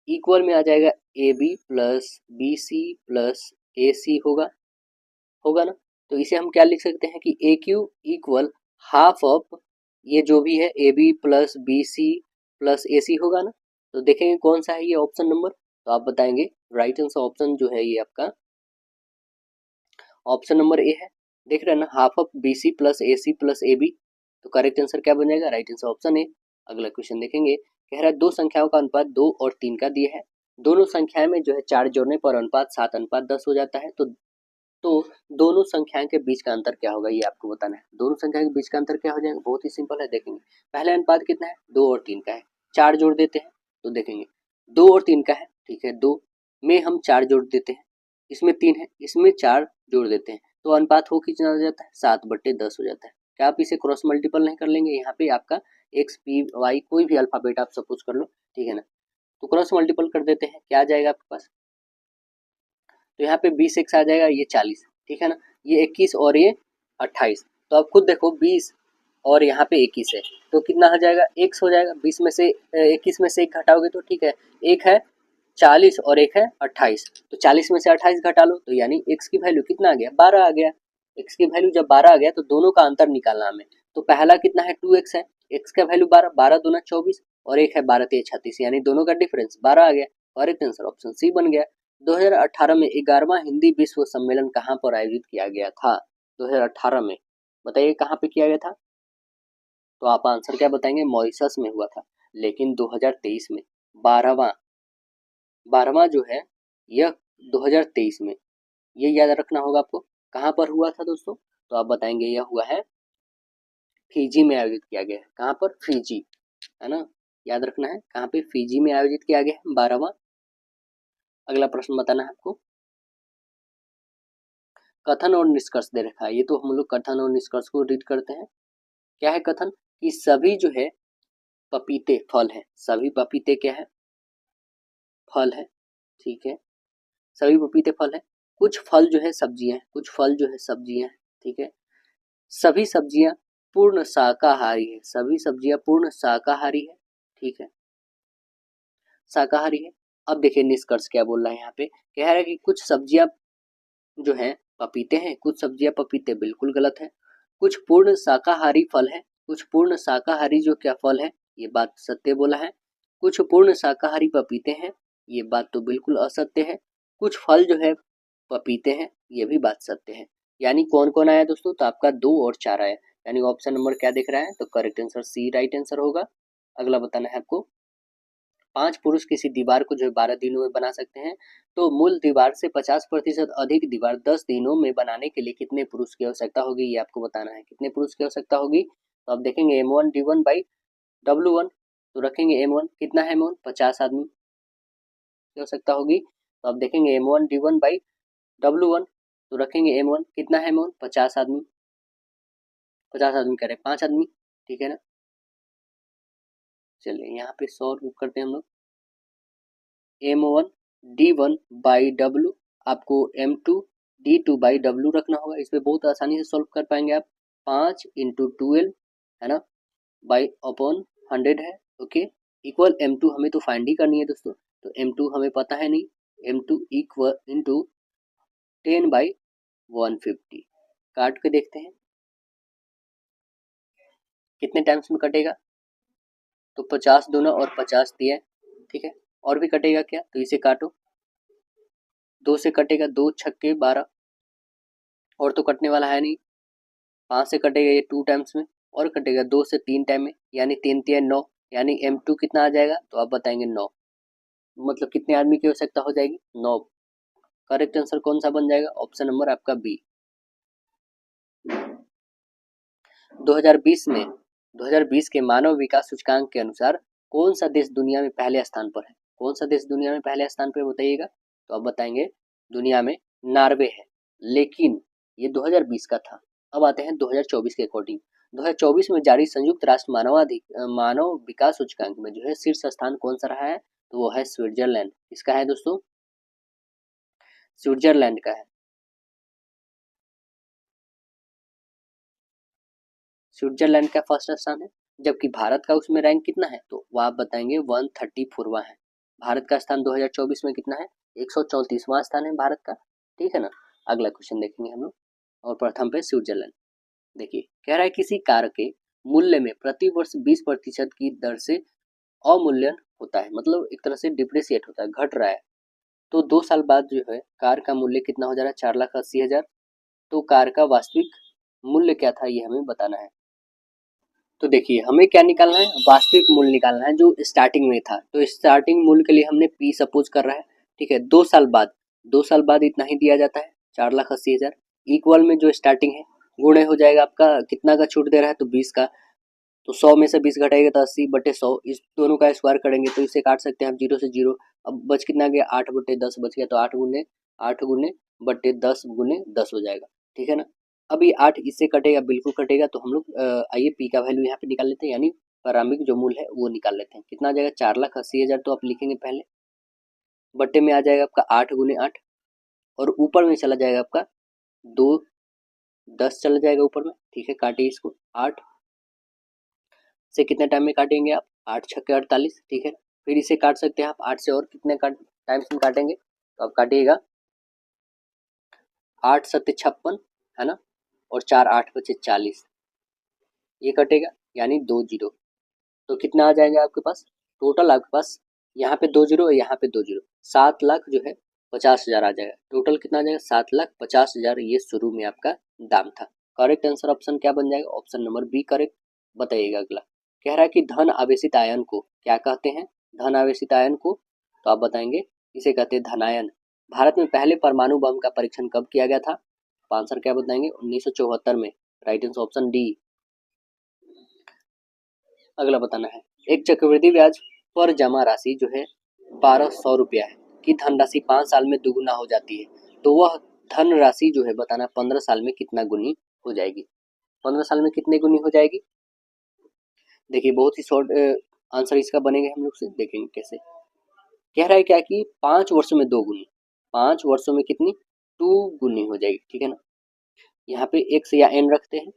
इक्वल में आ जाएगा a b plus b C plus a c होगा ना। तो इसे हम क्या लिख सकते हैं कि a q equal half of ये जो भी है a b plus b C plus a c होगा ना। तो देखेंगे कौन सा है ये ऑप्शन नंबर, तो आप बताएंगे राइट आंसर ऑप्शन जो है ये आपका ऑप्शन नंबर ए है। देख रहे हैं ना, half of B C plus A B, तो करेक्ट आंसर क्या बन जाएगा, राइट आंसर ऑप्शन ए। अगला क्वेश्चन देखेंगे, कह रहा है दो संख्याओं का अनुपात 2 और 3 का दिया है, दोनों संख्याएं में जो है 4 जोड़ने पर अनुपात 7:10 हो जाता है, तो दोनों संख्याओं के बीच का अंतर क्या होगा, ये आपको बताना है। दोनों संख्याओं के बीच का अंतर क्या हो जाएगा, बहुत ही सिंपल है, देखेंगे पहले अनुपात कितना है, 2 और 3 का है, 4 जोड़ देते हैं तो देखेंगे 2 और 3 का है, ठीक है, 2 में हम 4 जोड़ देते हैं, इसमें 3 है, इसमें 4 जोड़ देते हैं, तो अनुपात हो कितना हो जाता है, 7/10 हो जाता है। क्या आप इसे क्रॉस मल्टीपल नहीं कर लेंगे, यहाँ पे आपका एक्स पी वाई कोई भी अल्फाबेट आप सपोज कर लो, ठीक है ना, तो क्रॉस मल्टीपल कर देते हैं, क्या आ जाएगा आपके पास, तो यहाँ पे 20x आ जाएगा, ये 40, ठीक है ना, ये 21 और ये 28, तो आप खुद देखो 20 और यहाँ पे 21 है तो कितना हो जाएगा, x हो जाएगा, 20 में से 21 में से एक घटाओगे तो ठीक है, एक है 40 और एक है 28, तो 40 में से 28 घटा लो तो यानी x की वैल्यू कितना आ गया, 12 आ गया। x की वैल्यू जब 12 आ गया तो दोनों का अंतर निकालना हमें, तो पहला कितना है 2x है, x का वैल्यू 12, 12 दूना 24 और एक है 12 3 36, यानी दोनों का डिफरेंस 12 आ गया, करेक्ट आंसर ऑप्शन सी बन गया। 2018 में 11वां हिंदी विश्व सम्मेलन कहाँ पर आयोजित किया गया था, 2018 में बताइए कहाँ पे किया गया था, तो आप आंसर क्या बताएंगे, मॉरिशस में हुआ था। लेकिन 2023 में 12वां जो है यह 2023 में, ये याद रखना होगा आपको, कहाँ पर हुआ था दोस्तों, तो आप बताएंगे यह हुआ है फिजी में आयोजित किया गया है, कहाँ पर, फिजी, है ना, याद रखना है कहाँ पे, फिजी में आयोजित किया गया है 12वां। अगला प्रश्न बताना है आपको, कथन और निष्कर्ष दे रखा है, ये तो हम लोग कथन और निष्कर्ष को रीड करते हैं। क्या है कथन, कि सभी जो है पपीते फल है, सभी पपीते क्या है, फल है, ठीक है, सभी पपीते फल है, कुछ फल जो है सब्जियां, कुछ फल जो है सब्जियां, ठीक है, सभी सब्जियां पूर्ण शाकाहारी है, सभी सब्जियां पूर्ण शाकाहारी है, ठीक है, शाकाहारी है। अब देखिए निष्कर्ष क्या बोल रहा है यहाँ पे, कह रहा है कि कुछ सब्जियां जो है पपीते हैं, कुछ सब्जियां पपीते बिल्कुल गलत है, कुछ पूर्ण शाकाहारी फल है, कुछ पूर्ण शाकाहारी जो क्या फल है, ये बात सत्य बोला है, कुछ पूर्ण शाकाहारी पपीते हैं, ये बात तो बिल्कुल असत्य है, कुछ फल जो है पपीते हैं, ये भी बात सत्य है। यानी कौन कौन आया दोस्तों, तो आपका 2 और 4 आया, यानी ऑप्शन नंबर क्या दिख रहा है, तो correct answer C right answer होगा। अगला बताना है आपको, 5 पुरुष किसी दीवार को जो 12 दिनों में बना सकते हैं, तो मूल दीवार से 50% अधिक दीवार 10 दिनों में बनाने के लिए कितने पुरुष की आवश्यकता होगी, ये आपको बताना है, कितने पुरुष की आवश्यकता होगी। तो आप देखेंगे M1D1/W1, तो रखेंगे M1 कितना है, M1 50 आदमी की आवश्यकता होगी, तो आप देखेंगे M1D1/W1, तो रखेंगे M1 कितना है, M1 50 आदमी, 50 आदमी करें 5 आदमी, ठीक है ना। चलिए यहाँ पे सॉल्व करते हैं हम लोग, M1D1/W आपको M2D2/W रखना होगा, इसमें बहुत आसानी से सॉल्व कर पाएंगे आप, 5 × 12 है ना, बाई अपॉन 100 है, ओके, इक्वल m2 हमें तो फाइंड ही करनी है दोस्तों, तो m2 हमें पता है नहीं, m2 इक्वल इंटू 10/150, काट के देखते हैं कितने टाइम्स में कटेगा, तो 50 दूना और 50 दिया है, ठीक है, और भी कटेगा क्या, तो इसे काटो, 2 से कटेगा, 2 छक्के 12, और तो कटने वाला है नहीं, 5 से कटेगा ये 2 टाइम्स में, और कटेगा 2 से 3 टाइम में, यानी 3 तिया 9, यानी m2 कितना आ जाएगा, तो आप बताएंगे 9, मतलब कितने आदमी की आवश्यकता हो जाएगी, 9। करेक्ट आंसर कौन सा बन जाएगा, ऑप्शन नंबर आपका बी। 2020 में 2020 के मानव विकास सूचकांक के अनुसार कौन सा देश दुनिया में पहले स्थान पर है, कौन सा देश दुनिया में पहले स्थान पर बताइएगा, तो आप बताएंगे दुनिया में नार्वे है, लेकिन ये 2020 का था। अब आते हैं 2024 के अकॉर्डिंग, 2024 में जारी संयुक्त राष्ट्र मानव विकास सूचकांक में जो है शीर्ष स्थान कौन सा रहा है, तो वो है स्विट्जरलैंड। किसका है दोस्तों, स्विट्जरलैंड का है। स्विट्जरलैंड का फर्स्ट स्थान है, जबकि भारत का उसमें रैंक कितना है, तो वो आप बताएंगे 134वां है। भारत का स्थान 2024 में कितना है, 134वां स्थान है भारत का, ठीक है ना। अगला क्वेश्चन देखेंगे हम लोग, और प्रथम पे स्विट्जरलैंड। देखिए कह रहा है किसी कार के मूल्य में प्रति वर्ष 20% की दर से अवमूल्यन होता है, मतलब एक तरह से डिप्रिसिएट होता है, घट रहा है, तो 2 साल बाद जो है कार का मूल्य कितना हो जा रहा है, 4,80,000। तो कार का वास्तविक मूल्य क्या था, ये हमें बताना है। तो देखिए हमें क्या निकालना है, वास्तविक मूल्य निकालना है जो स्टार्टिंग में था, तो स्टार्टिंग मूल्य के लिए हमने पी सपोज कर रहा है, ठीक है। 2 साल बाद, 2 साल बाद इतना ही दिया जाता है, 4,80,000, इक्वल में जो स्टार्टिंग है गुणे हो जाएगा आपका, कितना का छूट दे रहा है, तो 20 का, तो 100 में से 20 घटाएगा तो 80/100, इस दोनों का स्क्वायर करेंगे तो इसे काट सकते हैं हम 0 से 0। अब बच कितना गया, 8/10 बच गया, तो 8 गुने 10 हो जाएगा, ठीक है ना। अब ये 8 इससे कटेगा, बिल्कुल कटेगा, तो हम लोग आइए पी का वैल्यू यहाँ पे निकाल लेते हैं, यानी प्रारंभिक जो मूल्य है वो निकाल लेते हैं, कितना आ जाएगा, 4,80,000, तो आप लिखेंगे पहले, बट्टे में आ जाएगा आपका 8 गुने 8, और ऊपर में चला जाएगा आपका 2 10 चला जाएगा ऊपर में, ठीक है, काटिए इसको, 8 से कितने टाइम में काटेंगे आप, 8 छक्के 48, ठीक है। फिर इसे काट सकते हैं आप 8 से, और कितने टाइम्स में काटेंगे, तो आप काटिएगा 8 सत्ते 56, है ना, और 4 8 बचे 40, ये कटेगा, यानी 2 जीरो, तो कितना आ जाएगा आपके पास, टोटल आपके पास यहाँ पे 2 जीरो और यहाँ पे 2 जीरो, 7,50,000 जो है 50,000 आ जाएगा, टोटल कितना आ जाएगा, 7,50,000, ये शुरू में आपका दाम था। करेक्ट आंसर ऑप्शन क्या बन जाएगा, ऑप्शन नंबर बी करेक्ट। बताइएगा अगला, कह रहा है कि धन आवेशित आयन को क्या कहते हैं, धन आवेशित आयन को, तो आप बताएंगे इसे कहते हैं धनायन। भारत में पहले परमाणु बम का परीक्षण कब किया गया था, तो आंसर क्या बताएंगे, 1974 में, राइट आंसर ऑप्शन डी। अगला बताना है, एक चक्रवृद्धि ब्याज पर जमा राशि जो है 1,200 रुपया है कि धनराशि 5 साल में दुगुना हो जाती है, तो वह धन राशि जो है बताना 15 साल में कितना गुनी हो जाएगी, 15 साल में कितने गुनी हो जाएगी। देखिए बहुत ही शॉर्ट आंसर इसका बनेगा, हम लोग से देखेंगे कैसे। कह रहा है क्या कि 5 वर्षों में 2 गुनी, 5 वर्षों में कितनी, 2 गुनी हो जाएगी, ठीक है ना। यहाँ पे एक्स या एन रखते हैं,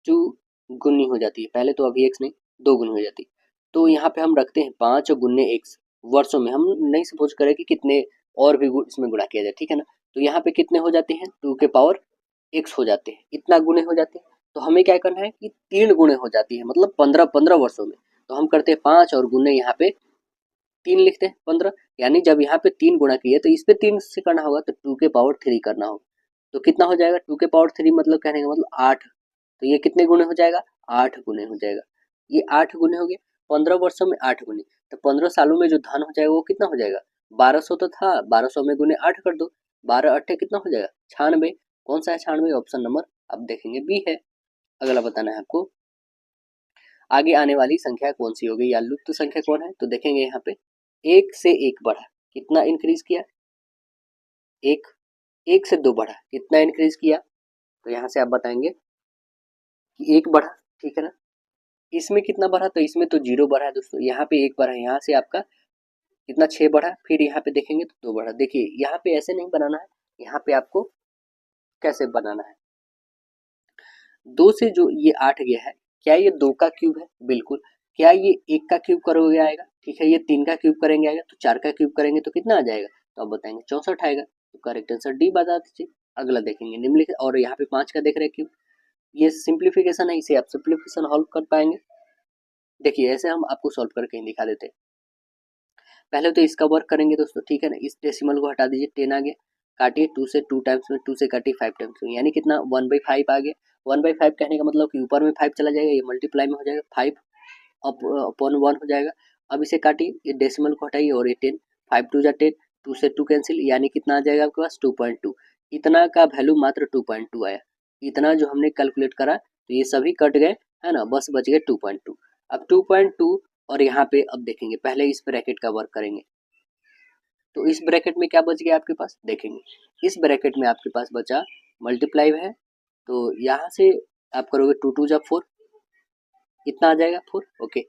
2 गुनी हो जाती है, पहले तो अभी एक्स नहीं, 2 गुनी हो जाती है, तो यहाँ पे हम रखते हैं 5 गुने एक्स, वर्षों में हम नहीं सपोज करें कि कितने और भी इसमें गुणा किया जाए, ठीक है ना। तो यहाँ पे कितने हो जाते हैं, 2 के पावर एक्स हो जाते हैं, इतना गुने हो जाते हैं, तो हमें क्या करना है कि 3 गुने हो जाती है, मतलब 15 वर्षों में, तो हम करते हैं 5 और गुने यहाँ पे 3 लिखते हैं 15, यानी जब यहाँ पे 3 गुणा किए तो इस पे 3 से करना होगा, तो 2 के पावर 3 करना होगा, तो कितना हो जाएगा, 2 के पावर 3 मतलब कहने का मतलब 8, तो ये कितने गुने हो जाएगा, 8 गुने हो जाएगा, ये 8 गुने हो गया, 15 वर्षों में 8 गुने, तो 15 सालों में जो धन हो जाएगा वो कितना हो जाएगा, 1200 तो था, 1200 में गुने 8 कर दो, 12 अट्ठे कितना हो जाएगा, 96, कौन सा है 96, ऑप्शन नंबर अब देखेंगे बी है। अगला बताना है आपको, आगे आने वाली संख्या कौन सी होगी या लुप्त संख्या कौन है, तो देखेंगे यहाँ पे 1 से 1 बढ़ा, कितना इंक्रीज किया, एक, 1 से 2 बढ़ा, कितना इंक्रीज किया, तो यहाँ से आप बताएंगे कि 1 बढ़ा, ठीक है ना। इसमें कितना बढ़ा, तो इसमें तो 0 बढ़ा है दोस्तों, यहाँ पे 1 बढ़ा, यहाँ से आपका कितना 6 बढ़ा, फिर यहाँ पे देखेंगे तो 2 बढ़ा। देखिए यहाँ पे ऐसे नहीं बनाना है, यहाँ पे आपको कैसे बनाना है, 2 से जो ये 8 गया है, क्या ये 2 का क्यूब है, बिल्कुल, क्या ये 1 का क्यूब करोगे आएगा, ठीक है, ये 3 का क्यूब करेंगे आएगा, तो 4 का क्यूब करेंगे तो कितना आ जाएगा, तो आप बताएंगे 64 आएगा। तो करेक्ट आंसर डी बता दीजिए। अगला देखेंगे निम्नलिखित, और यहाँ पे 5 का देख रहे हैं क्यूब, ये सिंप्लीफिकेशन है, इसे आप सिंप्लीफिकेशन सॉल्व कर पाएंगे। देखिए ऐसे हम आपको सॉल्व करके ही दिखा देते हैं। पहले तो इसका वर्क करेंगे दोस्तों, ठीक है ना, इस डेसिमल को हटा दीजिए, 10 आ गया, काटिए 2 से 2 टाइम्स में, 2 से काटिए 5 टाइम्स में, यानी कितना 1/5 आ गया। 1/5 कहने का मतलब कि ऊपर में 5 चला जाएगा, ये मल्टीप्लाई में हो जाएगा, 5 अपॉन 1 हो जाएगा। अब इसे काटिए, ये डेसिमल को हटाइए और ये 10, 5 2 जा 10, 2 से 2 कैंसिल, यानी कितना आ जाएगा आपके पास 2.2। इतना का वैल्यू मात्र 2.2 आया। इतना जो हमने कैलकुलेट करा तो ये सभी कट गए, है ना, बस बच गए 2.2। अब 2.2 और यहाँ पे अब देखेंगे, पहले इस ब्रैकेट का वर्क करेंगे, तो इस ब्रैकेट में क्या बच गया आपके पास, देखेंगे इस ब्रैकेट में आपके पास बचा मल्टीप्लाई है, तो यहाँ से आप करोगे 2 2 जा 4, कितना आ जाएगा 4, ओके।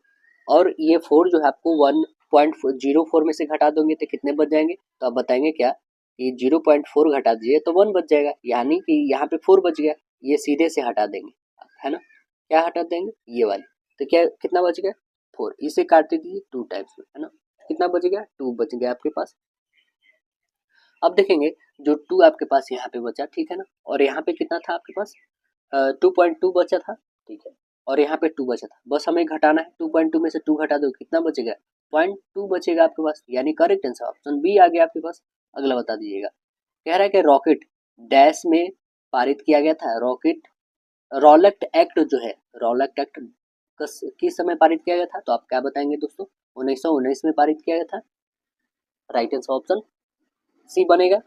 और ये 4 जो है आपको 1.04 में से घटा दोगे तो कितने बच जाएंगे, तो आप बताएंगे क्या कि 0.4 घटा दीजिए तो 1 बच जाएगा, यानी कि यहाँ पे 4 बच गया, ये सीधे से हटा देंगे, है ना, क्या हटा देंगे, ये वाली, तो क्या कितना बच गया 4, इसे काट दीजिए 2 टाइम्स में, है ना, कितना बच गया 2 बच गया आपके पास। अब देखेंगे जो 2 आपके पास यहाँ पे बचा, ठीक है ना, और यहाँ पे कितना था आपके पास 2.2 बचा था, ठीक है, और यहाँ पे 2 बचा था, बस हमें घटाना है, 2.2 में से 2 घटा दो कितना बचेगा 0.2 बचेगा आपके पास, यानी करेक्ट आंसर ऑप्शन बी आ गया आपके पास। अगला बता दीजिएगा, कह रहा है कि रॉकेट डैश में पारित किया गया था, रॉकेट रॉलेट एक्ट जो है, रॉलेट एक्ट किस समय पारित किया गया था, तो आप क्या बताएंगे दोस्तों, 1919 में पारित किया गया था, राइट आंसर ऑप्शन सी बनेगा।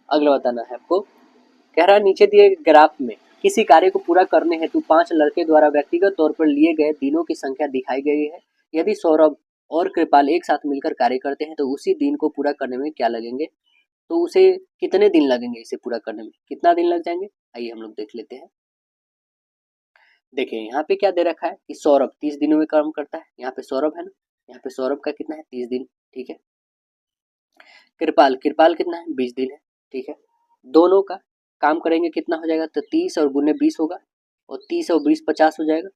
अगला बताना है आपको, कह रहा है नीचे दिए ग्राफ में किसी कार्य को पूरा करने हेतु 5 लड़के द्वारा व्यक्तिगत तौर पर लिए गए दिनों की संख्या दिखाई गई है। यदि सौरभ और कृपाल एक साथ मिलकर कार्य करते हैं तो उसी दिन को पूरा करने में क्या लगेंगे, तो उसे कितने दिन लगेंगे, इसे पूरा करने में कितना दिन लग जाएंगे, आइए हम लोग देख लेते हैं। देखिए यहाँ पे क्या दे रखा है कि सौरभ 30 दिनों में काम करता है, यहाँ पे सौरभ है ना, यहाँ पे सौरभ का कितना है 30 दिन, ठीक है। कृपाल कृपाल कितना है 20 दिन है, ठीक है। दोनों का काम करेंगे कितना हो जाएगा, तो 30 और गुने 20 होगा, और 30 और 20 50 हो जाएगा,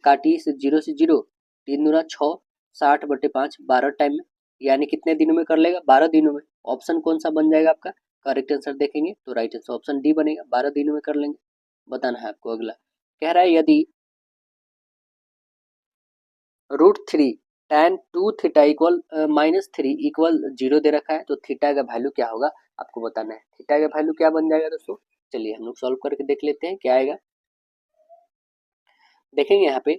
काटिए से 0 से 0, 3 दूना 6, 60/5 12 टाइम में, यानी कितने दिनों में कर लेगा 12 दिनों में। ऑप्शन कौन सा बन जाएगा आपका, करेक्ट आंसर देखेंगे तो राइट आंसर ऑप्शन डी बनेगा, 12 दिनों में कर लेंगे। बताना है आपको। अगला कह रहा है यदि √3 tan 2 थीटा इक्वल -3 इक्वल 0 दे रखा है, तो थीटा का वैल्यू क्या होगा आपको बताना है। थीटा का वैल्यू क्या बन जाएगा दोस्तों, चलिए हम लोग सॉल्व करके देख लेते हैं क्या आएगा। देखेंगे यहाँ पे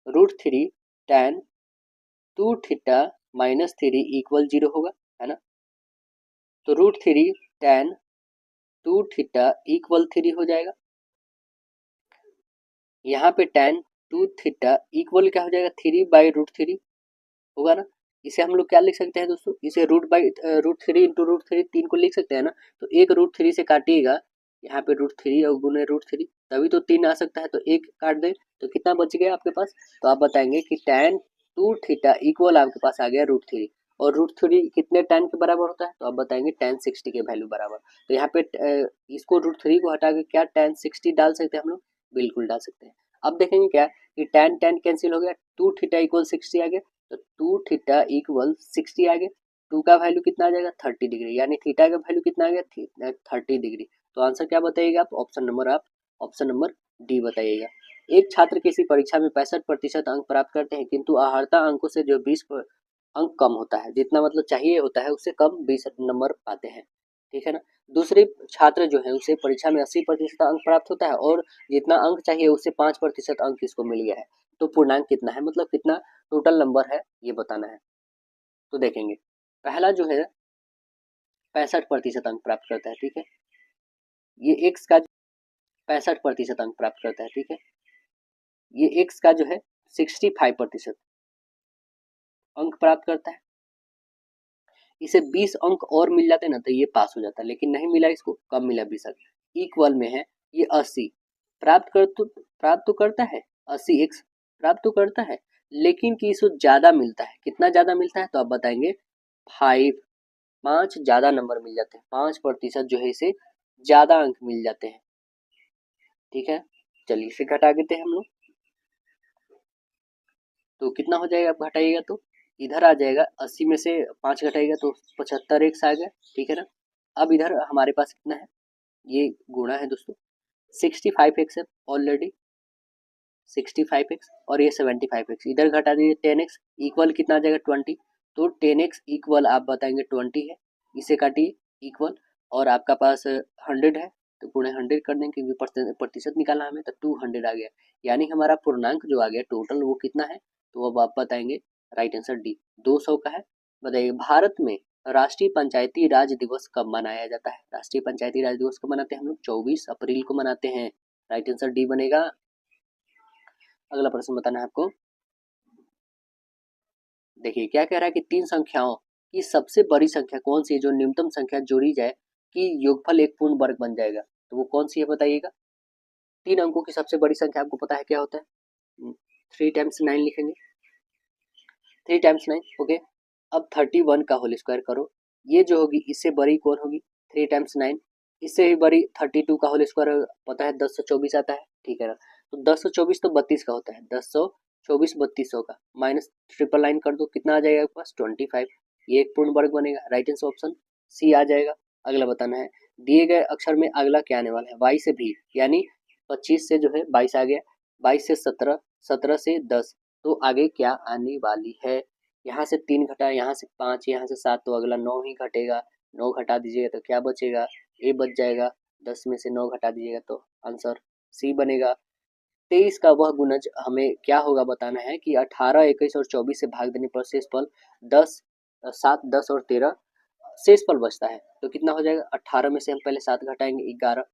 √3 tan 2 थीटा -3 इक्वल 0 होगा, है ना, तो √3 tan 2 थीटा इक्वल 3 हो जाएगा। यहाँ पे tan 2 थीटा इक्वल क्या हो जाएगा 3/√3 होगा ना। इसे हम लोग क्या लिख सकते हैं दोस्तों, इसे √3 इंटू √3 3 को लिख सकते हैं ना, तो एक √3 से काटिएगा, यहाँ पे √3 और गुने √3 तभी तो 3 आ सकता है, तो एक काट दे तो कितना बच गया आपके पास, तो आप बताएंगे कि tan 2 थीटा इक्वल आपके पास आ गया √3, और √3 कितने tan के बराबर होता है, तो आप बताएंगे tan 60 के वैल्यू बराबर। तो यहाँ पे इसको √3 को हटा के क्या tan 60 डाल सकते हैं हम लोग, बिल्कुल डाल सकते हैं। अब देखेंगे क्या कि tan tan कैंसिल हो गया, 2 थीटा इक्वल 60 आ गया, तो 2 थीटा इक्वल 60 आ गया, 2 का वैल्यू कितना आ जाएगा 30 डिग्री, यानी थीटा का वैल्यू कितना आ गया 30 डिग्री। तो आंसर क्या बताइएगा आप, ऑप्शन नंबर डी बताइएगा। एक छात्र किसी परीक्षा में 65% अंक प्राप्त करते हैं किंतु आहर्ता अंकों से जो 20 अंक कम होता है, जितना मतलब चाहिए होता है उससे कम 20 नंबर पाते हैं, ठीक है ना। दूसरे छात्र जो है उसे परीक्षा में 80% अंक प्राप्त होता है और जितना अंक चाहिए उससे 5% अंक इसको मिल गया है, तो पूर्णांक कितना है, मतलब कितना टोटल नंबर है ये बताना है। तो देखेंगे पहला जो है 65% अंक प्राप्त करता है, ठीक है, ये एक्स का 65% अंक प्राप्त करता है, ठीक है, ये एक्स का जो है 65% अंक प्राप्त करता है, इसे 20 अंक और मिल जाते ना तो ये पास हो जाता, लेकिन नहीं मिला, इसको कम मिला 20 अंक, इक्वल में है ये 80 प्राप्त तो करता है, 80 एक्स प्राप्त तो करता है, लेकिन कि इसको ज्यादा मिलता है, कितना ज्यादा मिलता है, तो आप बताएंगे 5 ज्यादा नंबर मिल जाते हैं, 5% जो है इसे ज्यादा अंक मिल जाते हैं, ठीक है। चलिए इसे घटा देते हैं हम लोग। तो कितना हो जाएगा, आप घटाइएगा तो इधर आ जाएगा, 80 में से 5 घटाइएगा तो 75 एक्स आ गया, ठीक है ना। अब इधर हमारे पास कितना है, ये गुणा है दोस्तों, 65 एक्स है ऑलरेडी, 65 एक्स और ये 75 एक्स, इधर घटा दीजिए 10 एक्स, इक्वल कितना आ जाएगा 20, तो 10 एक्स इक्वल आप बताएंगे 20 है, इसे काटिए इक्वल, और आपका पास 100 है तो गुणे 100 कर देंगे क्योंकि प्रतिशत निकालना हमें, तो 200 आ गया, यानी हमारा पूर्णांक जो आ गया टोटल वो कितना है, तो अब आप बताएंगे राइट आंसर डी 200 का है। बताइए भारत में राष्ट्रीय पंचायती राज दिवस कब मनाया जाता है, राष्ट्रीय पंचायती राज दिवस कब मनाते हैं हम लोग, 24 अप्रैल को मनाते हैं, राइट आंसर डी बनेगा। अगला प्रश्न बताना है आपको, देखिए क्या कह रहा है कि तीन संख्याओं की सबसे बड़ी संख्या कौन सी है जो न्यूनतम संख्या जोड़ी जाए कि योगफल एक पूर्ण वर्ग बन जाएगा, तो वो कौन सी है बताइएगा। 3 अंकों की सबसे बड़ी संख्या आपको पता है क्या होता है, 3 टाइम्स 9 लिखेंगे, 3 टाइम्स 9 ओके। अब 31 का होल स्क्वायर करो, ये जो होगी इससे बड़ी कौन होगी, 3 टाइम्स 9, इससे भी बड़ी 32 का होल स्क्वायर पता है 1024 आता है, ठीक है ना। तो 1024 तो 32 का होता है, 1024 3200 का माइनस ट्रिपल लाइन कर दो, कितना आ जाएगा आपके पास 25, ये एक पूर्ण वर्ग बनेगा, राइट आंसर ऑप्शन सी आ जाएगा। अगला बताना है, दिए गए अक्षर में अगला क्या आने वाला है, y से भी, यानी 25 से जो है 22 आ गया, 22 से 17, 17 से 10, तो आगे क्या आने वाली है, यहाँ से 3 घटा, यहाँ से 5, यहाँ से 7, तो अगला 9 ही घटेगा, 9 घटा दीजिएगा तो क्या बचेगा, ए बच जाएगा, 10 में से 9 घटा दीजिएगा तो आंसर सी बनेगा। 23 का वह गुणज हमें क्या होगा बताना है कि 18, 21 और 24 से भाग देने पर शेषफल 10, 7, 10 और 13 शेषफल बचता है, तो कितना हो जाएगा, 18 में से हम पहले 7 घटाएंगे 11,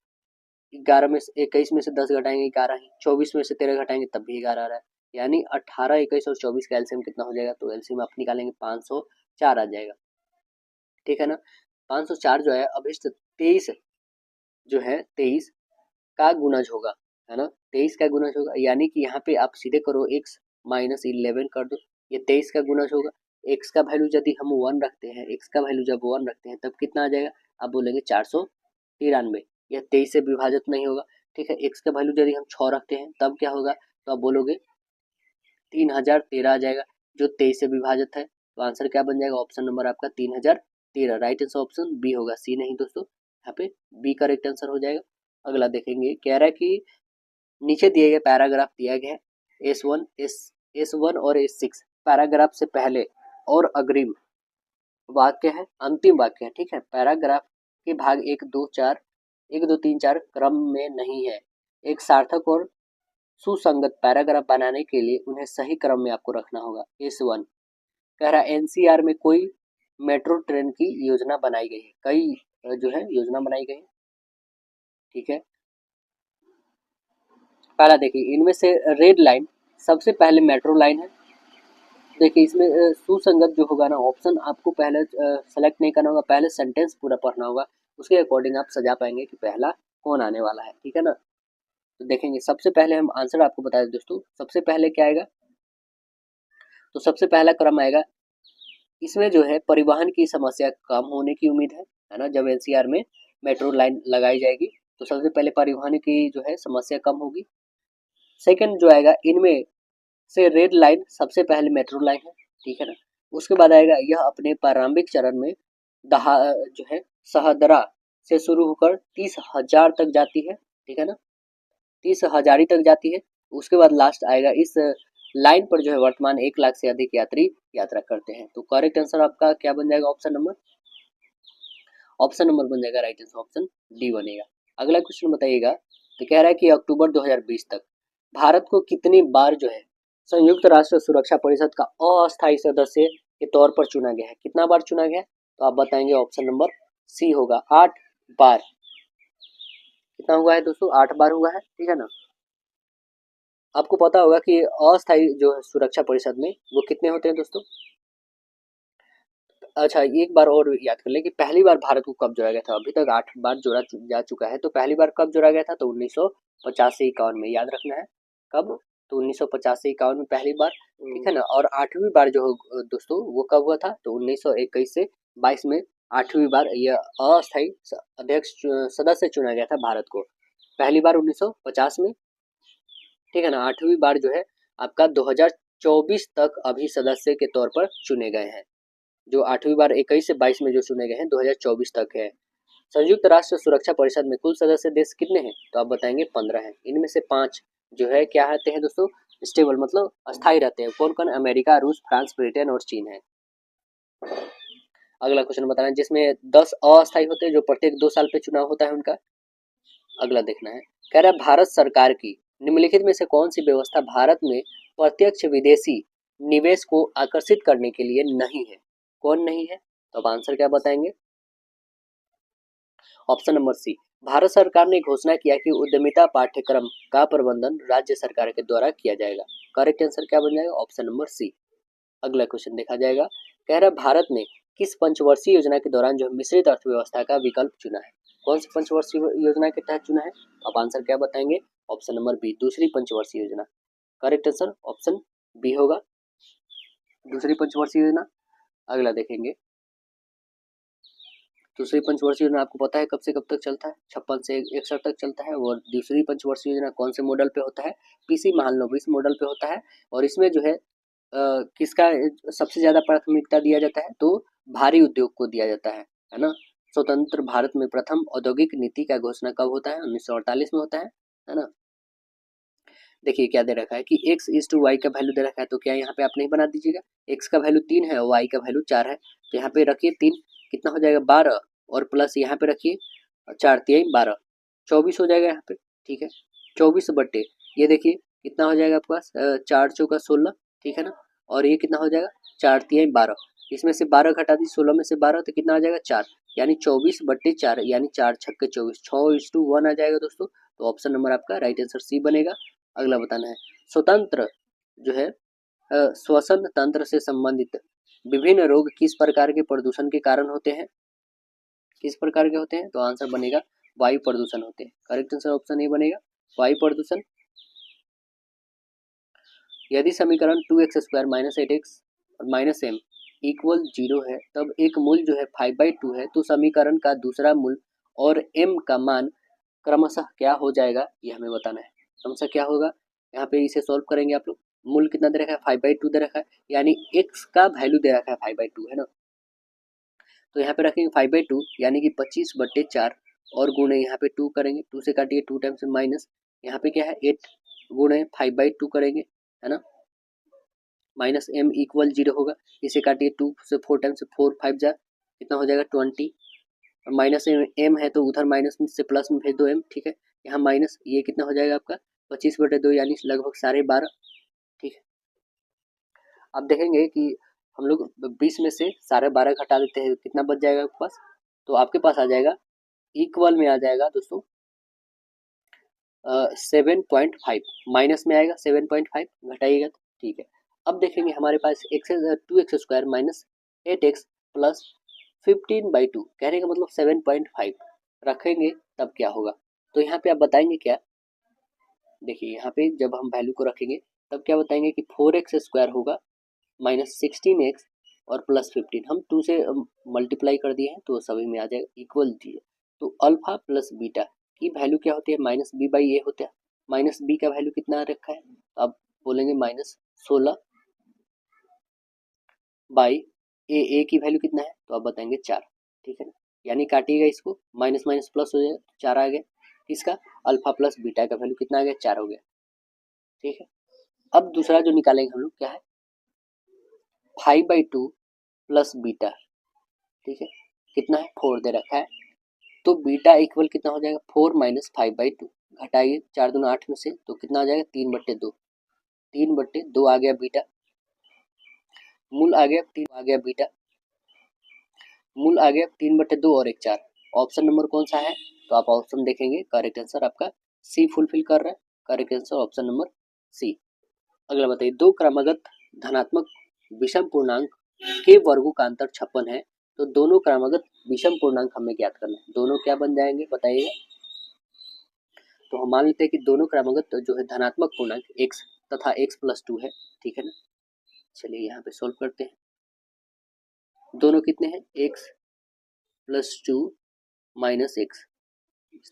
11 में से 21 में से 10 घटाएंगे 11 ही, 24 में से 13 घटाएंगे तब भी 11 आ रहा है, यानी 18, 21 और 24 का एलसीएम कितना हो जाएगा, तो एलसीएम आप निकालेंगे 504 आ जाएगा, ठीक है ना। 504 जो है अभिष्ट 23 जो है 23 का गुणज होगा, है ना, 23 का गुणज होगा, यानी कि यहाँ पे आप सीधे करो x माइनस 11 कर दो, ये 23 का गुणज होगा, x का वैल्यू यदि हम 1 रखते हैं, x का वैल्यू जब 1 रखते हैं तब कितना आ जाएगा, आप बोलेंगे 493, यह 23 से विभाजित नहीं होगा, ठीक है। x का वैल्यू यदि हम 6 रखते हैं तब क्या होगा, तो आप बोलोगे 3013 आ जाएगा, जो 23 से विभाजित है, तो आंसर क्या बन जाएगा, ऑप्शन नंबर आपका 3013, राइट आंसर ऑप्शन बी होगा, सी नहीं दोस्तों, यहाँ पे बी करेक्ट आंसर हो जाएगा। अगला देखेंगे, कह रहा है कि नीचे दिए गए पैराग्राफ दिया गया है S1 और S6 पैराग्राफ से पहले और अग्रिम वाक्य है, अंतिम वाक्य है, ठीक है। पैराग्राफ के भाग 1 2 4 1 2 3 4 क्रम में नहीं है, एक सार्थक और सुसंगत पैराग्राफ बनाने के लिए उन्हें सही क्रम में आपको रखना होगा। S1 कह रहा है एनसीआर में कोई मेट्रो ट्रेन की योजना बनाई गई है, कई जो है योजना बनाई गई है, ठीक है। पहला देखिए, इनमें से रेड लाइन सबसे पहले मेट्रो लाइन है, देखिए इसमें सुसंगत जो होगा ना ऑप्शन आपको पहले सेलेक्ट नहीं करना होगा, पहले सेंटेंस पूरा पढ़ना होगा, उसके अकॉर्डिंग आप सजा पाएंगे कि पहला कौन आने वाला है, ठीक है ना। तो देखेंगे सबसे पहले हम आंसर आपको बता दें दोस्तों, सबसे पहले क्या आएगा, तो सबसे पहला क्रम आएगा, इसमें जो है परिवहन की समस्या कम होने की उम्मीद है ना, जब एनसीआर में मेट्रो लाइन लगाई जाएगी तो सबसे पहले परिवहन की जो है समस्या कम होगी। सेकंड जो आएगा, इनमें से रेड लाइन सबसे पहले मेट्रो लाइन है, ठीक है ना। उसके बाद आएगा, यह अपने प्रारंभिक चरण में दहा जो है सहदरा से शुरू होकर 30,000 तक जाती है, ठीक है ना, 30,000 तक जाती है। उसके बाद लास्ट आएगा, इस लाइन पर जो है वर्तमान 1 लाख से अधिक यात्री यात्रा करते हैं, तो करेक्ट आंसर आपका क्या बन जाएगा, ऑप्शन नंबर बन जाएगा, राइट आंसर ऑप्शन डी बनेगा। अगला क्वेश्चन बताइएगा, तो कह रहा है कि अक्टूबर 2020 तक भारत को कितनी बार जो है संयुक्त राष्ट्र सुरक्षा परिषद का अस्थायी सदस्य के तौर पर चुना गया है, कितना बार चुना गया है, तो आप बताएंगे ऑप्शन नंबर सी होगा 8 बार, कितना हुआ है दोस्तों, 8 बार हुआ है, ठीक है ना। आपको पता होगा कि अस्थायी जो है सुरक्षा परिषद में वो कितने होते हैं दोस्तों, अच्छा एक बार और याद कर ले कि पहली बार भारत को कब जोड़ा गया था, अभी तक 8 बार जोड़ा जा चुका है, तो पहली बार कब जोड़ा गया था, तो 1950 से 51 में, याद रखना है कब, तो 1950 से 51 में पहली बार, ठीक है ना। और 8वीं बार जो दोस्तों वो कब हुआ था, तो 1921 से 22 में 8वीं बार यह अस्थायी अध्यक्ष सदस्य चुना गया था भारत को, पहली बार 1950 में, ठीक है ना। 8वीं बार जो है आपका 24 तक अभी सदस्य के तौर पर चुने गए हैं। जो 8वीं बार 21 से 22 में जो चुने गए हैं 2024 तक है। संयुक्त राष्ट्र सुरक्षा परिषद में कुल सदस्य देश कितने हैं? तो आप बताएंगे 15 हैं। इनमें से 5 जो है क्या आते हैं दोस्तों, स्टेबल मतलब अस्थायी रहते हैं। कौन कौन? अमेरिका, रूस, फ्रांस, ब्रिटेन और चीन है। अगला क्वेश्चन बताना, जिसमें 10 अस्थायी होते हैं जो प्रत्येक 2 साल पे चुनाव होता है उनका। अगला देखना है, कह रहा है भारत सरकार की निम्नलिखित में से कौन सी व्यवस्था भारत में प्रत्यक्ष विदेशी निवेश को आकर्षित करने के लिए नहीं है? कौन नहीं है? तो अब आंसर क्या बताएंगे? ऑप्शन नंबर सी, भारत सरकार ने घोषणा किया कि उद्यमिता पाठ्यक्रम का प्रबंधन राज्य सरकार के द्वारा किया जाएगा। करेक्ट आंसर क्या बन जाएगा? Option number C. अगला क्वेश्चन देखा जाएगा, कह रहा है भारत ने किस पंचवर्षीय योजना के दौरान जो मिश्रित अर्थव्यवस्था का विकल्प चुना है? कौन सी पंचवर्षीय योजना के तहत चुना है? अब आंसर क्या बताएंगे? ऑप्शन नंबर बी, दूसरी पंचवर्षीय योजना। करेक्ट आंसर ऑप्शन बी होगा, दूसरी पंचवर्षीय योजना। अगला देखेंगे, दूसरी पंचवर्षीय योजना आपको पता है कब से कब तक चलता है? 56 से 61 तक चलता है। और दूसरी पंचवर्षीय योजना कौन से मॉडल पे होता है? पीसी महालनोबिस मॉडल पे होता है। और इसमें जो है किसका सबसे ज्यादा प्राथमिकता दिया जाता है? तो भारी उद्योग को दिया जाता है ना। स्वतंत्र भारत में प्रथम औद्योगिक नीति का घोषणा कब होता है? 1948 में होता है ना। देखिए क्या दे रखा है कि x इज टू वाई का वैल्यू दे रखा है, तो क्या यहाँ पे आप नहीं बना दीजिएगा? x का वैल्यू 3 है और y का वैल्यू 4 है, तो यहाँ पे रखिए 3, कितना हो जाएगा 12, और प्लस यहाँ पे रखिए 4 3 12, 24 हो जाएगा यहाँ पे। ठीक है, 24 बट्टे ये देखिए कितना हो जाएगा आपके पास 4 चौका 16, ठीक है ना। और ये कितना हो जाएगा 4 3 12, इसमें से 12 घटा दी 16 में से 12, तो कितना आ जाएगा 4, यानी 24 बट्टे 4, यानी 4 छक्के 24, 6:1 आ जाएगा दोस्तों। तो ऑप्शन नंबर आपका राइट आंसर सी बनेगा। अगला बताना है, स्वतंत्र जो है श्वसन तंत्र से संबंधित विभिन्न रोग किस प्रकार के प्रदूषण के कारण होते हैं? किस प्रकार के होते हैं? तो आंसर बनेगा वायु प्रदूषण होते हैं। करेक्ट आंसर ऑप्शन ए बनेगा, वायु प्रदूषण। यदि समीकरण 2x² - 8x - m इक्वल 0 है, तब एक मूल जो है 5/2 है, तो समीकरण का दूसरा मूल और m का मान क्रमशः क्या हो जाएगा, ये हमें बताना है। क्रमशः क्या होगा, यहाँ पे इसे सॉल्व करेंगे आप लोग। मूल कितना दे रखा है? 5/2 दे रखा है, यानी x का वैल्यू दे रखा है 5/2 है ना। तो यहाँ पे रखेंगे 5/2 यानी कि 25/4, और गुणे यहाँ पे 2 करेंगे, 2 से काटिए 2 टाइम्स माइनस, यहाँ पे क्या है 8 गुणे 5/2 करेंगे, है ना। माइनस m इक्वल 0 होगा, इसे काटिए 2 से 4 टाइम्स, 4 5 जा कितना हो जाएगा 20, और माइनस m है तो उधर माइनस में से प्लस में भेज दो m, ठीक है। यहाँ माइनस ये कितना हो जाएगा आपका 25/2 यानी लगभग 12.5, ठीक है। अब देखेंगे कि हम लोग 20 में से 12.5 घटा देते हैं, कितना बच जाएगा आपके पास? तो आपके पास आ जाएगा इक्वल में आ जाएगा दोस्तों 7.5, माइनस में आएगा 7.5, घटाइएगा तो ठीक है। अब देखेंगे हमारे पास 2x² - 8x प्लस 15/2, कहने का मतलब 7.5 रखेंगे तब क्या होगा? तो यहाँ पे आप बताएंगे क्या? देखिए यहाँ पे जब हम वैल्यू को रखेंगे तब क्या बताएंगे कि 4x² होगा -16x और प्लस 15, हम 2 से मल्टीप्लाई कर दिए हैं तो सभी में आ जाएगा इक्वल 0। तो अल्फा प्लस बीटा की वैल्यू क्या होती है? -b/a होता है। माइनस बी का वैल्यू कितना रखा है? तो आप बोलेंगे -16 बाई ए की वैल्यू कितना है? तो आप बताएंगे 4, ठीक है ना। यानी काटिएगा इसको, माइनस माइनस प्लस हो जाएगा, 4 आ गया। इसका अल्फा प्लस बीटा का वैल्यू कितना आ गया? 4 हो गया, ठीक है। अब दूसरा जो निकालेंगे हम लोग क्या है 5/2 प्लस बीटा, ठीक है, कितना है 4 दे रखा है, तो बीटा इक्वल कितना हो जाएगा 4 - 5/2, घटाइए 4 दूना 8 में से, तो कितना आ जाएगा 3/2, 3/2 आ गया बीटा, मूल आ गया 3 आ गया बीटा, मूल आ गया 3/2 और एक 4। ऑप्शन नंबर कौन सा है? तो आप ऑप्शन देखेंगे, करेक्ट आंसर आपका सी फुलफिल कर रहा है। Correct answer option number C. अगला बताइए, दो क्रमागत धनात्मक विषम पूर्णांक के वर्गों का अंतर 56 है, तो दोनों क्रमागत विषम पूर्णांक हमें ज्ञात करना है। दोनों क्या बन जाएंगे बताइएगा? तो हम मान लेते हैं कि दोनों क्रमागत जो है धनात्मक पूर्णांक x तथा x+2 है, ठीक है ना। चलिए यहाँ पे सोल्व करते हैं। दोनों कितने हैं? x+2 - x,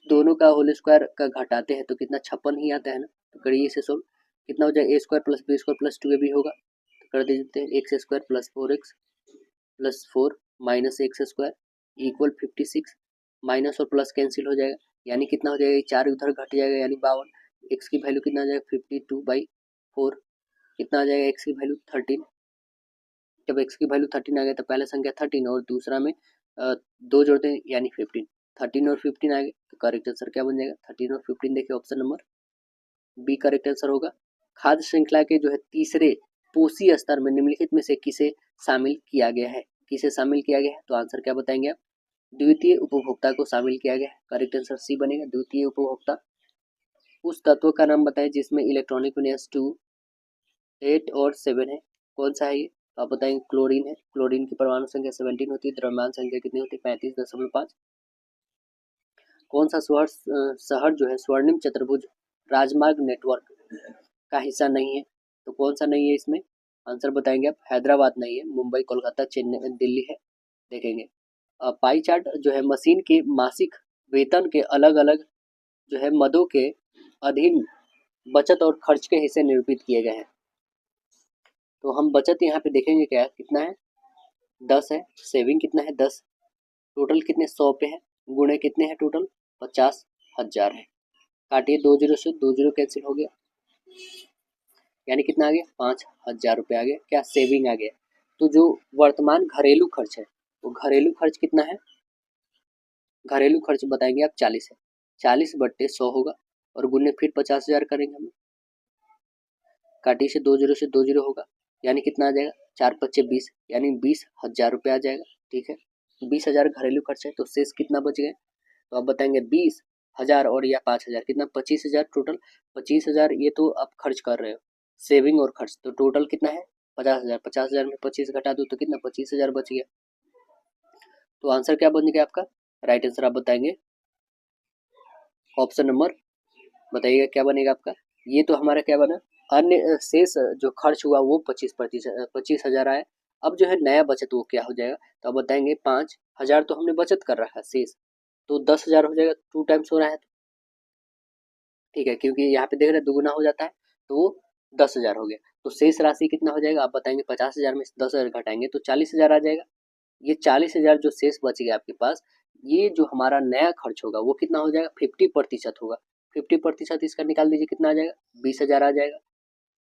दोनों का होल स्क्वायर का घटाते हैं तो कितना 56 ही आता है ना। तो करिए इसे सोल्व, कितना हो जाएगा, a square plus b square plus 2ab होगा, तो कर देते हैं x square plus 4x plus 4 minus x square equal 56, minus और प्लस कैंसिल हो जाएगा, यानी कितना हो जाएगा, 4 उधर घट जाएगा यानी 52, एक्स की वैल्यू कितना आ जाएगा 52/4, कितना आ जाएगा एक्स की वैल्यू 13, जब एक्स की वैल्यू 13 आ गया तो पहला संख्या 13 और दूसरा में 2 जोड़ते हैं यानी 15, 13 और 15 आ गए तो करेक्ट आंसर क्या बन जाएगा 13 और 15, देखिए option number B correct answer होगा। खाद्य श्रृंखला के जो है तीसरे पोषी स्तर में निम्नलिखित में से किसे शामिल किया गया है, किसे शामिल किया गया है, तो आंसर क्या बताएंगे आप, द्वितीय उपभोक्ता को शामिल किया गया है, करेक्ट आंसर सी बनेगा द्वितीय उपभोक्ता। उस तत्व का नाम बताएं जिसमें इलेक्ट्रॉनिक विन्यास 2, 8 और 7 है, कौन सा है ये, तो आप बताएंगे क्लोरीन है, क्लोरीन की परमाणु संख्या 17 होती है, द्रव्यमान संख्या कितनी होती है 35.5। कौन सा शहर जो है स्वर्णिम चतुर्भुज राजमार्ग नेटवर्क का हिस्सा नहीं है, तो कौन सा नहीं है इसमें, आंसर बताएंगे आप, हैदराबाद नहीं है, मुंबई कोलकाता चेन्नई दिल्ली है, देखेंगे। पाई चार्ट जो है मशीन के मासिक वेतन के अलग अलग जो है मदों के अधीन बचत और खर्च के हिस्से निरूपित किए गए हैं, तो हम बचत यहाँ पे देखेंगे क्या कितना है 10 है, सेविंग कितना है 10, टोटल कितने 100 पे है, गुणे कितने हैं टोटल 50,000 है, काटिए 2 जीरो से 2 जीरो कैंसिल हो गया, यानी कितना आ गया 5,000 रुपये आ गया, क्या सेविंग आ गया। तो जो वर्तमान घरेलू खर्च है वो घरेलू खर्च कितना है, घरेलू खर्च बताएंगे आप 40 है, 40/100 होगा और गुने फिर 50,000 करेंगे हम, काटिए से 2 जीरो से 2 जीरो होगा, यानी कितना आ जाएगा 4×5=20, यानी 20,000 रुपये आ जाएगा, ठीक है। 20,000 घरेलू खर्च है तो शेष कितना बच गए, तो आप बताएंगे 20,000 और या 5,000 कितना 25,000 टोटल, 25,000 ये तो आप खर्च कर रहे हो सेविंग और खर्च, तो टोटल कितना है 50,000, 50,000 में 25 घटा दो तो कितना 25,000 बच गया, तो आंसर क्या बन गया आपका, राइट आंसर आप बताएंगे ऑप्शन नंबर, बताइएगा क्या बनेगा आपका, ये तो हमारा क्या बना, अन्य शेष जो खर्च हुआ वो 25,000 आया, अब जो है नया बचत वो क्या हो जाएगा, तो आप बताएंगे 5,000 तो हमने बचत कर रखा है शेष, तो 10,000 हो जाएगा, 2 टाइम्स हो रहा है, ठीक है, क्योंकि यहाँ पे देख रहे हैं दुगुना हो जाता है तो वो 10,000 हो गया, तो शेष राशि कितना हो जाएगा, आप बताएंगे 50,000 में 10,000 घटाएंगे तो 40,000 आ जाएगा, ये 40,000 जो शेष बच गया आपके पास, ये जो हमारा नया खर्च होगा वो कितना हो जाएगा 50% होगा, 50% इसका निकाल दीजिए कितना आ जाएगा 20,000 आ जाएगा,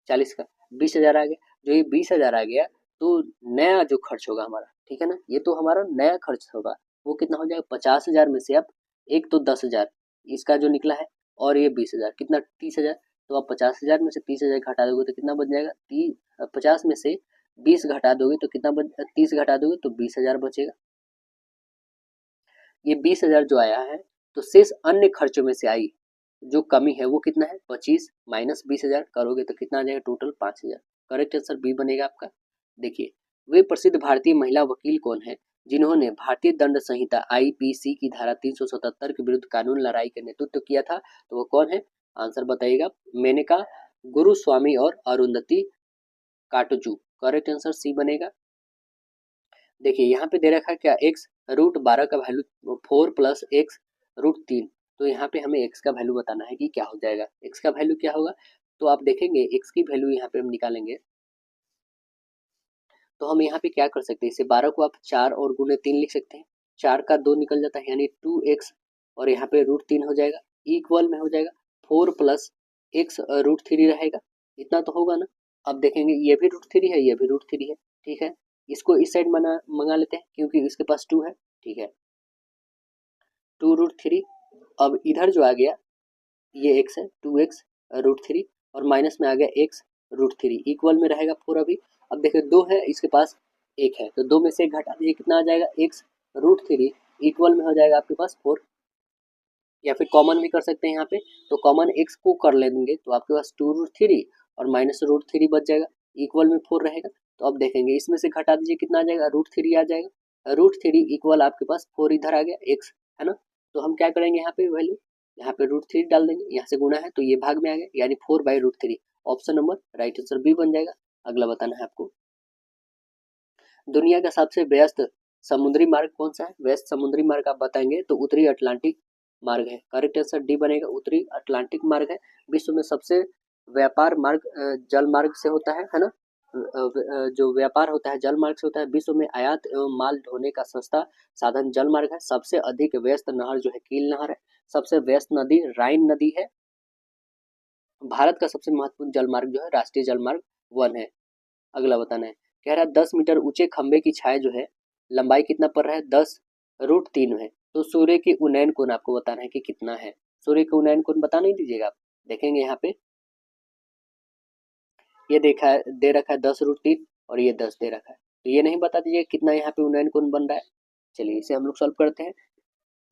40 का 20,000 आ गया, जो ये 20,000 आ गया तो नया जो खर्च होगा हमारा, ठीक है ना, ये तो हमारा नया खर्च होगा वो कितना हो जाएगा 50,000 में से आप एक तो 10,000 इसका जो निकला है और ये 20,000 कितना 30,000, तो आप 50,000 में से 30,000 घटा दोगे तो कितना बच जाएगा 50 में से 20 घटा दोगे तो कितना 30 घटा दोगे तो 20,000 बचेगा, ये 20,000 जो आया है तो शेष अन्य खर्चों में से आई जो कमी है वो कितना है 25 माइनस 20,000 करोगे तो कितना आ जाएगा टोटल 5,000, करेक्ट आंसर बी बनेगा आपका। देखिए वे प्रसिद्ध भारतीय महिला वकील कौन है जिन्होंने भारतीय दंड संहिता आईपीसी की धारा 377 के विरुद्ध कानून लड़ाई का नेतृत्व किया था, तो वो कौन है, आंसर बताइएगा, मेनका गुरुस्वामी और Arundhati Katju, correct answer C बनेगा। देखिए यहाँ पे दे रखा है क्या x√12 का वैल्यू 4 प्लस x√3, तो यहाँ पे हमें x का वैल्यू बताना है कि क्या हो जाएगा, x का वैल्यू क्या होगा, तो आप देखेंगे x की वैल्यू यहाँ पे हम निकालेंगे, तो हम यहाँ पे क्या कर सकते हैं, इसे 12 को आप 4 और गुने 3 लिख सकते हैं, 4 का 2 निकल जाता है यानी 2x और यहाँ पे √3 हो जाएगा, इक्वल में हो जाएगा 4 प्लस x√3 रहेगा, इतना तो होगा ना, अब देखेंगे ये भी √3 है ये भी √3 है, ठीक है, इसको इस साइड मंगा लेते हैं क्योंकि इसके पास 2 है, ठीक है 2√3, अब इधर जो आ गया ये x है 2x√3 और माइनस में आ गया x√3 इक्वल में रहेगा 4, अभी अब देखिए 2 है इसके पास 1 है तो 2 में से 1 घटा दीजिए कितना आ जाएगा x√3 इक्वल में हो जाएगा आपके पास 4, या फिर कॉमन भी कर सकते हैं यहाँ पे, तो कॉमन x को कर लेंगे तो आपके पास 2√3 और माइनस √3 बच जाएगा, इक्वल में 4 रहेगा, तो अब देखेंगे इसमें से घटा दीजिए कितना आ जाएगा √3 आ जाएगा, √3 इक्वल आपके पास 4 इधर आ गया x है ना, तो हम क्या करेंगे यहाँ पे वैल्यू यहाँ पे √3 डाल देंगे, यहाँ से गुणा है तो ये भाग में आ गया यानी 4/√3, option number right answer B बन जाएगा। अगला बताना है आपको, दुनिया का सबसे व्यस्त समुद्री मार्ग कौन सा है, व्यस्त समुद्री मार्ग आप बताएंगे तो उत्तरी अटलांटिक मार्ग है, करेक्ट आंसर डी बनेगा, उत्तरी अटलांटिक मार्ग है विश्व में सबसे व्यापार मार्ग जल मार्ग से होता है ना। जो व्यापार होता है जल मार्ग से होता है। विश्व में आयात एवं माल ढोने का सस्ता साधन जल मार्ग है। सबसे अधिक व्यस्त नहर जो है कील नहर है। सबसे व्यस्त नदी राइन नदी है। भारत का सबसे महत्वपूर्ण जल मार्ग जो है राष्ट्रीय जल मार्ग 1 है। अगला बताना है, कह रहा है 10 मीटर ऊंचे खंबे की छाया जो है लंबाई कितना पड़ रहा है 10√3 है। तो सूर्य की उन्नयन कोण आपको बताना है कि कितना है। सूर्य का उन्नयन कोण बता नहीं दीजिएगा आप, देखेंगे यहाँ पे ये देखा है दे रखा है 10√3 और ये 10 दे रखा है, तो ये नहीं बता दीजिए कितना यहाँ पे उन्नयन कोण बन रहा है। चलिए इसे हम लोग सॉल्व करते हैं।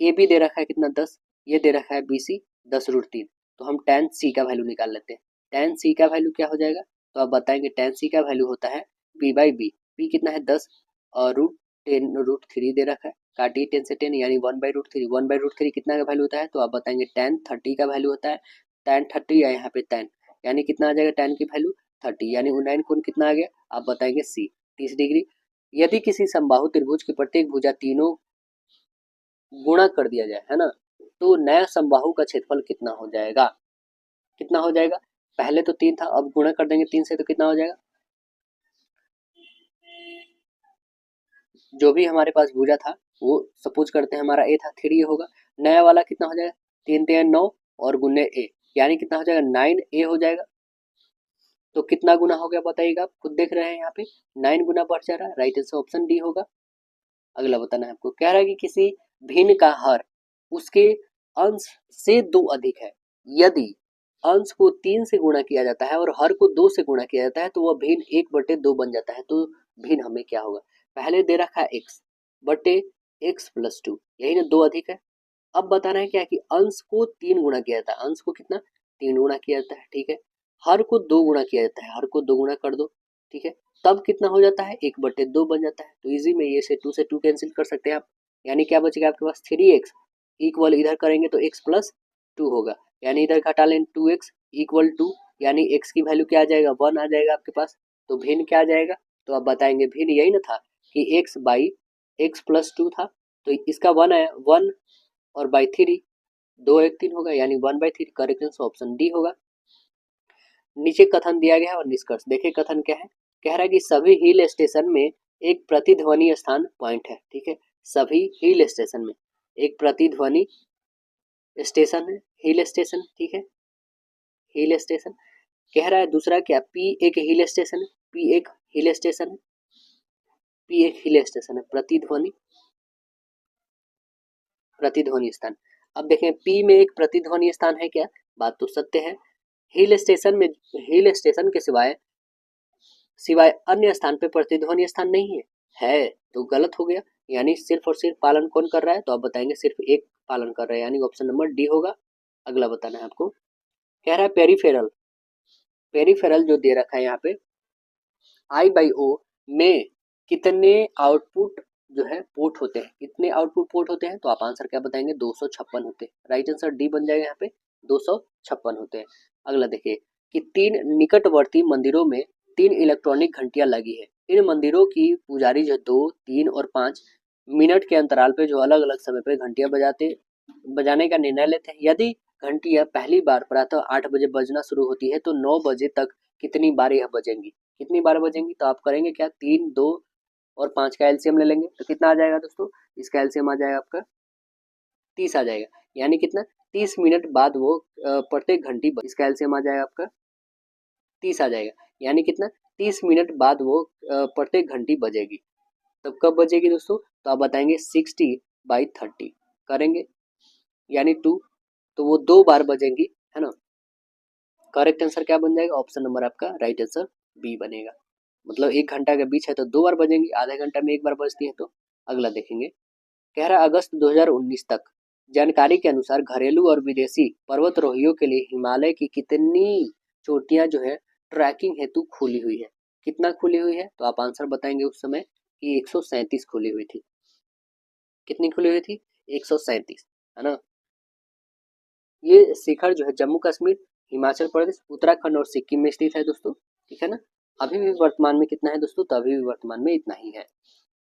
ए बी दे रखा है कितना 10, ये दे रखा है बी सी 10√3, तो हम tan सी का वैल्यू निकाल लेते हैं। tan सी का वैल्यू क्या हो जाएगा, तो आप बताएंगे tan सी का वैल्यू होता है p/b। p कितना है 10 और √10√3 दे रखा है, काटिए 10 से 10 यानी 1/√3। 1/√3 कितना का वैल्यू होता है, तो आप बताएंगे tan 30 का वैल्यू होता है। tan 30 या यहाँ पे tan यानी कितना आ जाएगा tan की वैल्यू 30 यानी उन्नयन कोण कितना आ गया, आप बताएंगे सी 30 डिग्री। यदि किसी समबाहु त्रिभुज की प्रत्येक भुजा तीनों गुणा कर दिया जाए है ना, तो नया समबाहु का क्षेत्रफल कितना हो जाएगा। कितना हो जाएगा, पहले तो 3 था, अब गुणा कर देंगे 3 से तो कितना हो जाएगा, जो भी हमारे पास भुजा था वो सपोज करते हैं हमारा ए था 3 होगा। नया वाला कितना हो जाएगा 3×3 = 9 और गुने ए यानी कितना हो जाएगा 9a हो जाएगा। तो कितना गुना हो गया बताइएगा, आप खुद देख रहे हैं यहाँ पे 9 गुना बढ़ जा रहा है। राइट आंसर ऑप्शन डी होगा। अगला बताना है आपको, कह रहा है कि किसी भिन्न का हर उसके अंश से 2 अधिक है। यदि अंश को 3 से गुणा किया जाता है और हर को 2 से गुणा किया जाता है तो वह भिन्न 1/2 बन जाता है। तो भिन्न हमें क्या होगा, पहले दे रखा है x बटे x+2, यही ना 2 अधिक है। अब बताना है क्या कि अंश को 3 गुणा किया जाता है, अंश को कितना 3 गुणा किया जाता है, ठीक है। हर को 2 गुणा किया जाता है, हर को 2 गुणा कर दो, ठीक है। तब कितना हो जाता है 1/2 बन जाता है। तो इजी में ये से 2 कैंसिल कर सकते हैं आप, यानी क्या बचेगा आपके पास 3x इक्वल इधर करेंगे तो x+2 होगा, यानी इधर घटा लें 2x इक्वल 2 यानी x की वैल्यू क्या आ जाएगा 1 आ जाएगा आपके पास। तो भिन्न क्या आ जाएगा, तो आप बताएंगे भिन्न यही ना था कि x/x+2 था, तो इसका 1 आया 1 और बाई 3 2 1 3 होगा यानी 1/3। करेक्ट आंसर ऑप्शन डी होगा। नीचे कथन दिया गया है और निष्कर्ष देखिए कथन क्या है। कह रहा है कि सभी हिल स्टेशन में एक प्रतिध्वनि स्थान पॉइंट है, ठीक है। सभी हिल स्टेशन में एक प्रतिध्वनि स्टेशन है, हिल स्टेशन, ठीक है, हिल स्टेशन। कह रहा है दूसरा क्या, पी एक हिल स्टेशन है, पी एक हिल स्टेशन है, पी एक हिल स्टेशन है, प्रतिध्वनि प्रतिध्वनि स्थान। अब देखें पी में एक प्रतिध्वनि स्थान है क्या, बात तो सत्य है। हिल स्टेशन में हिल स्टेशन के सिवाय अन्य स्थान पे प्रतिध्वनि स्थान नहीं है तो गलत हो गया, यानी सिर्फ और सिर्फ पालन कौन कर रहा है, तो आप बताएंगे सिर्फ एक पालन कर रहा है, यानी ऑप्शन नंबर डी होगा। अगला बताना है आपको, कह रहा है पेरिफेरल, पेरिफेरल जो दे रखा है यहाँ पे I/O में कितने आउटपुट जो है पोर्ट होते हैं, कितने आउटपुट पोर्ट होते हैं, तो आप आंसर क्या बताएंगे 256 होते हैं। राइट आंसर डी बन जाएगा यहाँ पे 256 होते हैं। अगला देखिए कि 3 निकटवर्ती मंदिरों में 3 इलेक्ट्रॉनिक घंटियां लगी है। इन मंदिरों की पुजारी जो 2 3 और 5 मिनट के अंतराल पे जो अलग अलग समय पे घंटियां बजाने का निर्णय लेते हैं। यदि घंटियां पहली बार प्रातः 8 बजे बजना शुरू होती है तो 9 बजे तक कितनी बार यह बजेंगी, कितनी बार बजेंगी, तो आप करेंगे क्या 3 2 और 5 का एलसीएम ले लेंगे तो कितना आ जाएगा दोस्तों, इसका एलसीएम आ जाएगा आपका 30 आ जाएगा, यानी कितना 30 मिनट बाद वो प्रत्येक घंटी इसका एलसीएम आ जाएगा आपका 30 आ जाएगा, यानी कितना 30 मिनट बाद वो प्रत्येक घंटी बजेगी। तब कब बजेगी दोस्तों, तो आप बताएंगे 60/30 करेंगे यानी 2, तो वो 2 बार बजेंगी है ना। करेक्ट आंसर क्या बन जाएगा, ऑप्शन नंबर आपका राइट आंसर बी बनेगा। मतलब 1 घंटा के बीच है तो 2 बार बजेंगी, आधे घंटा में 1 बार बजती है। तो अगला देखेंगे, कह रहा है अगस्त 2019 तक जानकारी के अनुसार घरेलू और विदेशी पर्वतारोहियों के लिए हिमालय की कितनी चोटियां जो है ट्रैकिंग हेतु खुली हुई है। कितना खुली हुई है, तो आप आंसर बताएंगे उस समय कि 137 खुली हुई थी। कितनी खुली हुई थी 137 है ना। ये शिखर जो है जम्मू कश्मीर, हिमाचल प्रदेश, उत्तराखंड और सिक्किम में स्थित है दोस्तों, ठीक है ना। अभी भी वर्तमान में कितना है दोस्तों, तो अभी भी वर्तमान में इतना ही है।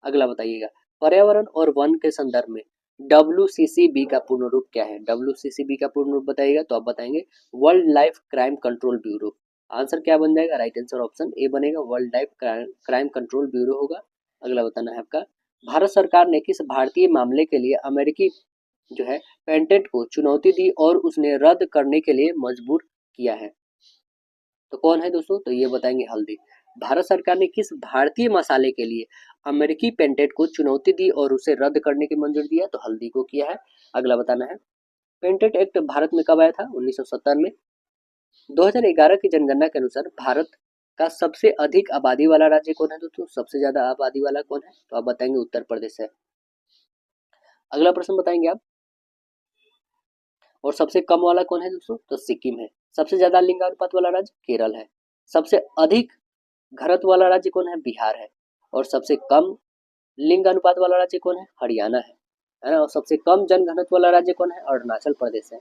अगला बताइएगा, पर्यावरण और वन के संदर्भ में WCCB का पूर्ण रूप क्या है? WCCB का पूर्ण रूप बताइएगा तो आप बताएंगे world life crime control bureau. Answer क्या बन जाएगा? राइट आंसर ऑप्शन ए बनेगा, world life crime control bureau होगा। अगला बताना है आपका, भारत सरकार ने किस भारतीय मामले के लिए अमेरिकी जो है पेटेंट को चुनौती दी और उसने रद्द करने के लिए मजबूर किया है? तो कौन है दोस्तों? तो ये बताएंगे हल्दी। भारत सरकार ने किस भारतीय मसाले के लिए अमेरिकी पेटेंट को चुनौती दी और उसे रद्द करने की मंजूरी दिया? तो हल्दी को किया है। अगला बताना है, पेटेंट एक्ट भारत में कब आया था? 1970 में। 2011 की जनगणना के अनुसार भारत का सबसे अधिक आबादी वाला राज्य कौन है दोस्तों? सबसे ज्यादा आबादी वाला कौन है? तो आप बताएंगे उत्तर प्रदेश है। अगला प्रश्न बताएंगे आप, और सबसे कम वाला कौन है दोस्तों? तो सिक्किम है। सबसे ज्यादा लिंगानुपात वाला राज्य केरल है। सबसे अधिक घनत्व वाला राज्य कौन है? बिहार है। और सबसे कम लिंग अनुपात वाला राज्य कौन है? हरियाणा है ना। और सबसे कम जनघनत्व वाला राज्य कौन है? अरुणाचल प्रदेश है।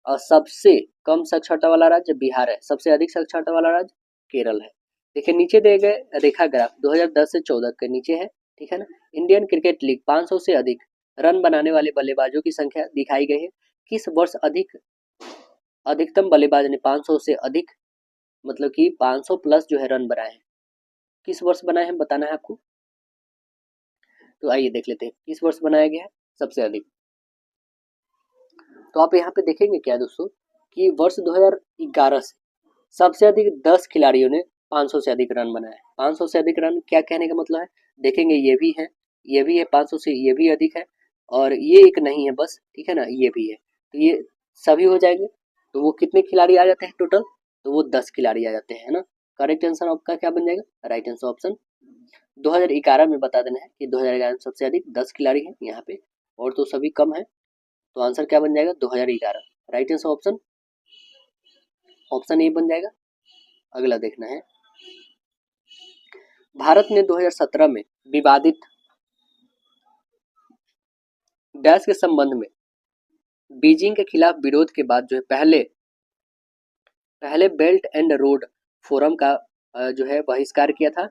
और सबसे कम साक्षरता वाला राज्य बिहार है। सबसे अधिक साक्षरता वाला राज्य केरल है। देखिए नीचे दिए गए रेखा ग्राफ 2010 से 14 के नीचे है, ठीक है ना। इंडियन क्रिकेट लीग 500 से अधिक रन बनाने वाले बल्लेबाजों की संख्या दिखाई गई है। किस वर्ष अधिकतम बल्लेबाज ने 500 से अधिक मतलब कि 500 प्लस जो है रन बनाए हैं? किस वर्ष बनाए हैं बताना है आपको। तो आइए देख लेते हैं किस वर्ष बनाया गया है सबसे अधिक। तो आप यहाँ पे देखेंगे क्या दोस्तों कि वर्ष 2011 से सबसे अधिक 10 खिलाड़ियों ने 500 से अधिक रन बनाए। 500 से अधिक रन क्या कहने का मतलब है? देखेंगे ये भी है, ये भी है 500 से, ये भी अधिक है, और ये एक नहीं है बस, ठीक है ना, ये भी है। तो ये सभी हो जाएंगे। तो वो कितने खिलाड़ी आ जाते हैं टोटल? तो वो 10 खिलाड़ी आ जाते हैं, है ना। करेक्ट आंसर आपका क्या बन जाएगा? राइट आंसर ऑप्शन 2011 में बता देना है कि 2011 में सबसे अधिक 10 खिलाड़ी हैं यहाँ पे, और तो सभी कम है। तो आंसर क्या बन जाएगा? 2011। Right answer option option A बन जाएगा। अगला देखना है, भारत ने 2017 में विवादित डैश के संबंध में बीजिंग के खिलाफ विरोध के बाद जो है पहले बेल्ट एंड रोड फोरम का जो है बहिष्कार किया था।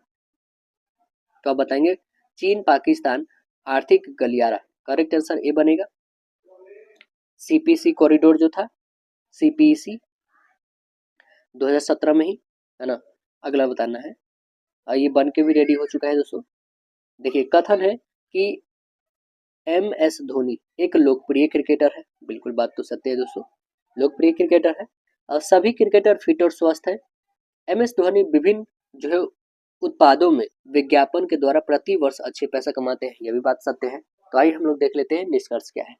तो आप बताएंगे चीन पाकिस्तान आर्थिक गलियारा। करेक्ट आंसर ए बनेगा। सीपीसी कॉरिडोर जो था, सीपीसी 2017 में ही, है ना। अगला बताना है, ये बन के भी रेडी हो चुका है दोस्तों। देखिए कथन है कि MS धोनी एक लोकप्रिय क्रिकेटर है। बिल्कुल बात तो सत्य है दोस्तों, लोकप्रिय क्रिकेटर है और सभी क्रिकेटर फिट और स्वस्थ है। MS धोनी विभिन्न जो है उत्पादों में विज्ञापन के द्वारा प्रति वर्ष अच्छे पैसा कमाते हैं, यह भी बात सत्य है। तो आइए हम लोग देख लेते हैं निष्कर्ष क्या है।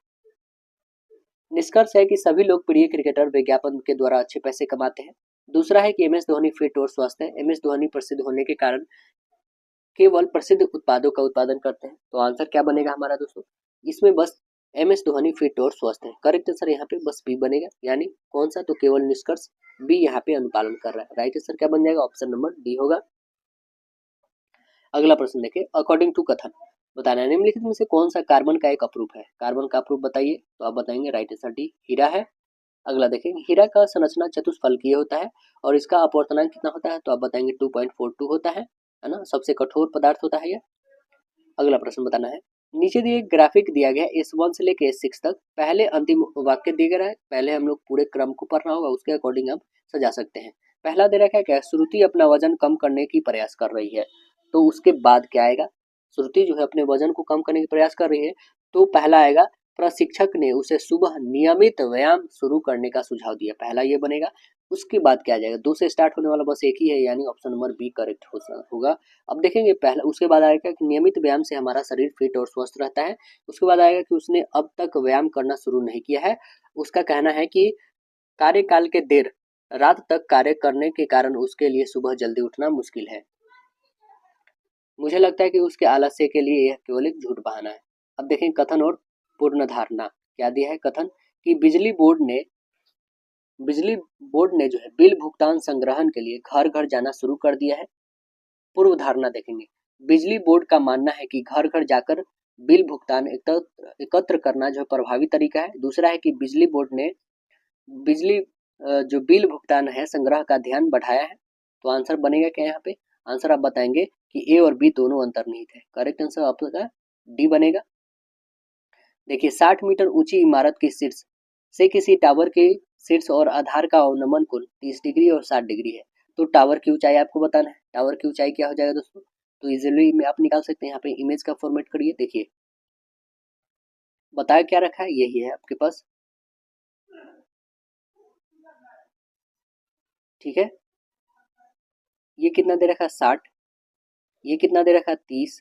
निष्कर्ष है कि सभी लोकप्रिय क्रिकेटर विज्ञापन के द्वारा अच्छे पैसे कमाते हैं। दूसरा है कि MS धोनी फिट और स्वस्थ है। MS धोनी प्रसिद्ध होने के कारण केवल प्रसिद्ध उत्पादों का उत्पादन करते हैं। तो आंसर क्या बनेगा हमारा दोस्तों? इसमें बस MS धोनी फिट और स्वस्थ है। करेक्ट आंसर यहाँ पे बस बी बनेगा, यानी कौन सा? तो केवल निष्कर्ष बी यहाँ पे अनुपालन कर रहा है। राइट आंसर क्या बन जाएगा? ऑप्शन नंबर डी होगा। अगला प्रश्न देखिए, अकॉर्डिंग टू कथन बताना है निम्नलिखित में से कौन सा कार्बन का एक अपरूप है? कार्बन का अपरूप बताइए। तो आप बताएंगे राइट आंसर डी हीरा है। अगला देखेंगे, हीरा का संरचना चतुष्फलकीय होता है और इसका अपवर्तनांक कितना होता है? तो आप बताएंगे 2.42 होता है ना। सबसे कठोर पदार्थ होता है यह। अगला प्रश्न बताना है, नीचे दिए ग्राफिक दिया गया S1 से लेकर S6 तक, पहले अंतिम वाक्य दिया गया है। पहले हम लोग पूरे क्रम को पढ़ना होगा, उसके अकॉर्डिंग आप सजा सकते हैं। पहला दे रखा है क्या? श्रुति अपना वजन कम करने की प्रयास कर रही है। तो उसके बाद क्या आएगा? श्रुति जो है अपने वजन को कम करने की प्रयास कर रही है, तो पहला आएगा प्रशिक्षक ने उसे सुबह नियमित व्यायाम शुरू करने का सुझाव दिया। पहला ये बनेगा। उसके बाद क्या आ जाएगा? 2 से स्टार्ट होने वाला बस एक ही है, यानी ऑप्शन नंबर बी करेक्ट होगा। अब देखेंगे पहला, उसके बाद आएगा कि नियमित व्यायाम से हमारा शरीर फिट और स्वस्थ रहता है। उसके बाद आएगा कि उसने अब तक व्यायाम करना शुरू नहीं किया है। उसका कहना है कि कार्यकाल के देर रात तक कार्य करने के कारण उसके लिए सुबह जल्दी उठना मुश्किल है। मुझे लगता है कि उसके आलस्य के लिए यह केवल एक झूठ बहाना है। अब देखें कथन और पूर्ण धारणा क्या दिया है। कथन कि बिजली बोर्ड ने जो है बिल भुगतान संग्रहण के लिए घर घर जाना शुरू कर दिया है। पूर्व धारणा देखेंगे, बिजली बोर्ड का मानना है कि घर घर जाकर बिल भुगतान एकत्र करना जो प्रभावी तरीका है। दूसरा है कि बिजली बोर्ड ने बिजली जो बिल भुगतान है संग्रह का ध्यान बढ़ाया है। तो आंसर बनेगा क्या यहाँ पे? आंसर आप बताएंगे कि ए और बी दोनों अंतर्निहित है। करेक्ट आंसर आपका डी बनेगा। देखिए 60 मीटर ऊंची इमारत के शीर्ष से किसी टावर के शीर्ष और आधार का अवनमन कोण 30 डिग्री और 60 डिग्री है। तो टावर की ऊंचाई आपको बताना है। टावर की ऊंचाई क्या हो जाएगा दोस्तों? तो इजिली में आप निकाल सकते हैं। यहाँ पे इमेज का फॉर्मेट करिए, देखिए बताया क्या रखा है, यही है आपके पास, ठीक है। ये कितना दे रखा है? 60। ये कितना दे रखा है? 30।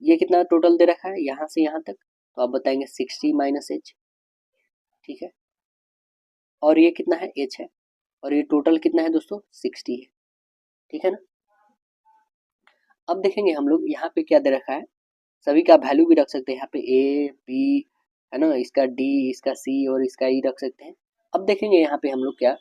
ये कितना टोटल दे रखा है यहाँ से यहाँ तक? तो आप बताएंगे 60 माइनस एच, ठीक है। और ये कितना है? एच है। और ये टोटल कितना है दोस्तों? 60 है, ठीक है ना। अब देखेंगे हम लोग यहाँ पे क्या दे रखा है, सभी का वैल्यू भी रख सकते हैं यहाँ पे, ए बी है ना, इसका डी, इसका सी और इसका ई रख सकते हैं। अब देखेंगे यहाँ पे हम लोग क्या,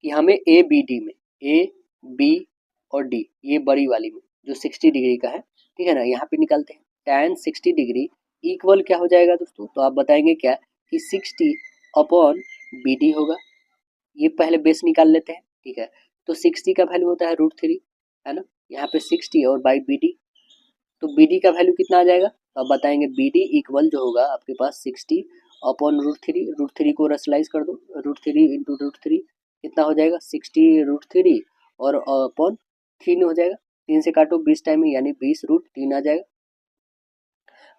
कि हमें ए बी डी में, ए बी और डी, ये बड़ी वाली में जो 60 डिग्री का है, ठीक है ना, यहाँ पे निकालते हैं। tan 60 डिग्री इक्वल क्या हो जाएगा दोस्तों? तो आप बताएंगे क्या कि 60 अपॉन बी डी होगा। ये पहले बेस निकाल लेते हैं, ठीक है। तो 60 का वैल्यू होता है √3, है ना। यहाँ पे 60 और बाई बी डी, तो बी डी का वैल्यू कितना आ जाएगा? तो आप बताएंगे बी डी इक्वल जो होगा आपके पास 60 अपॉन √3 को रसलाइज कर दो, √3 इंटू √3 कितना हो जाएगा? 60 √3 और अपॉन 3 हो जाएगा। 3 से काटो 20 टाइम में, यानी 20√3 आ जाएगा।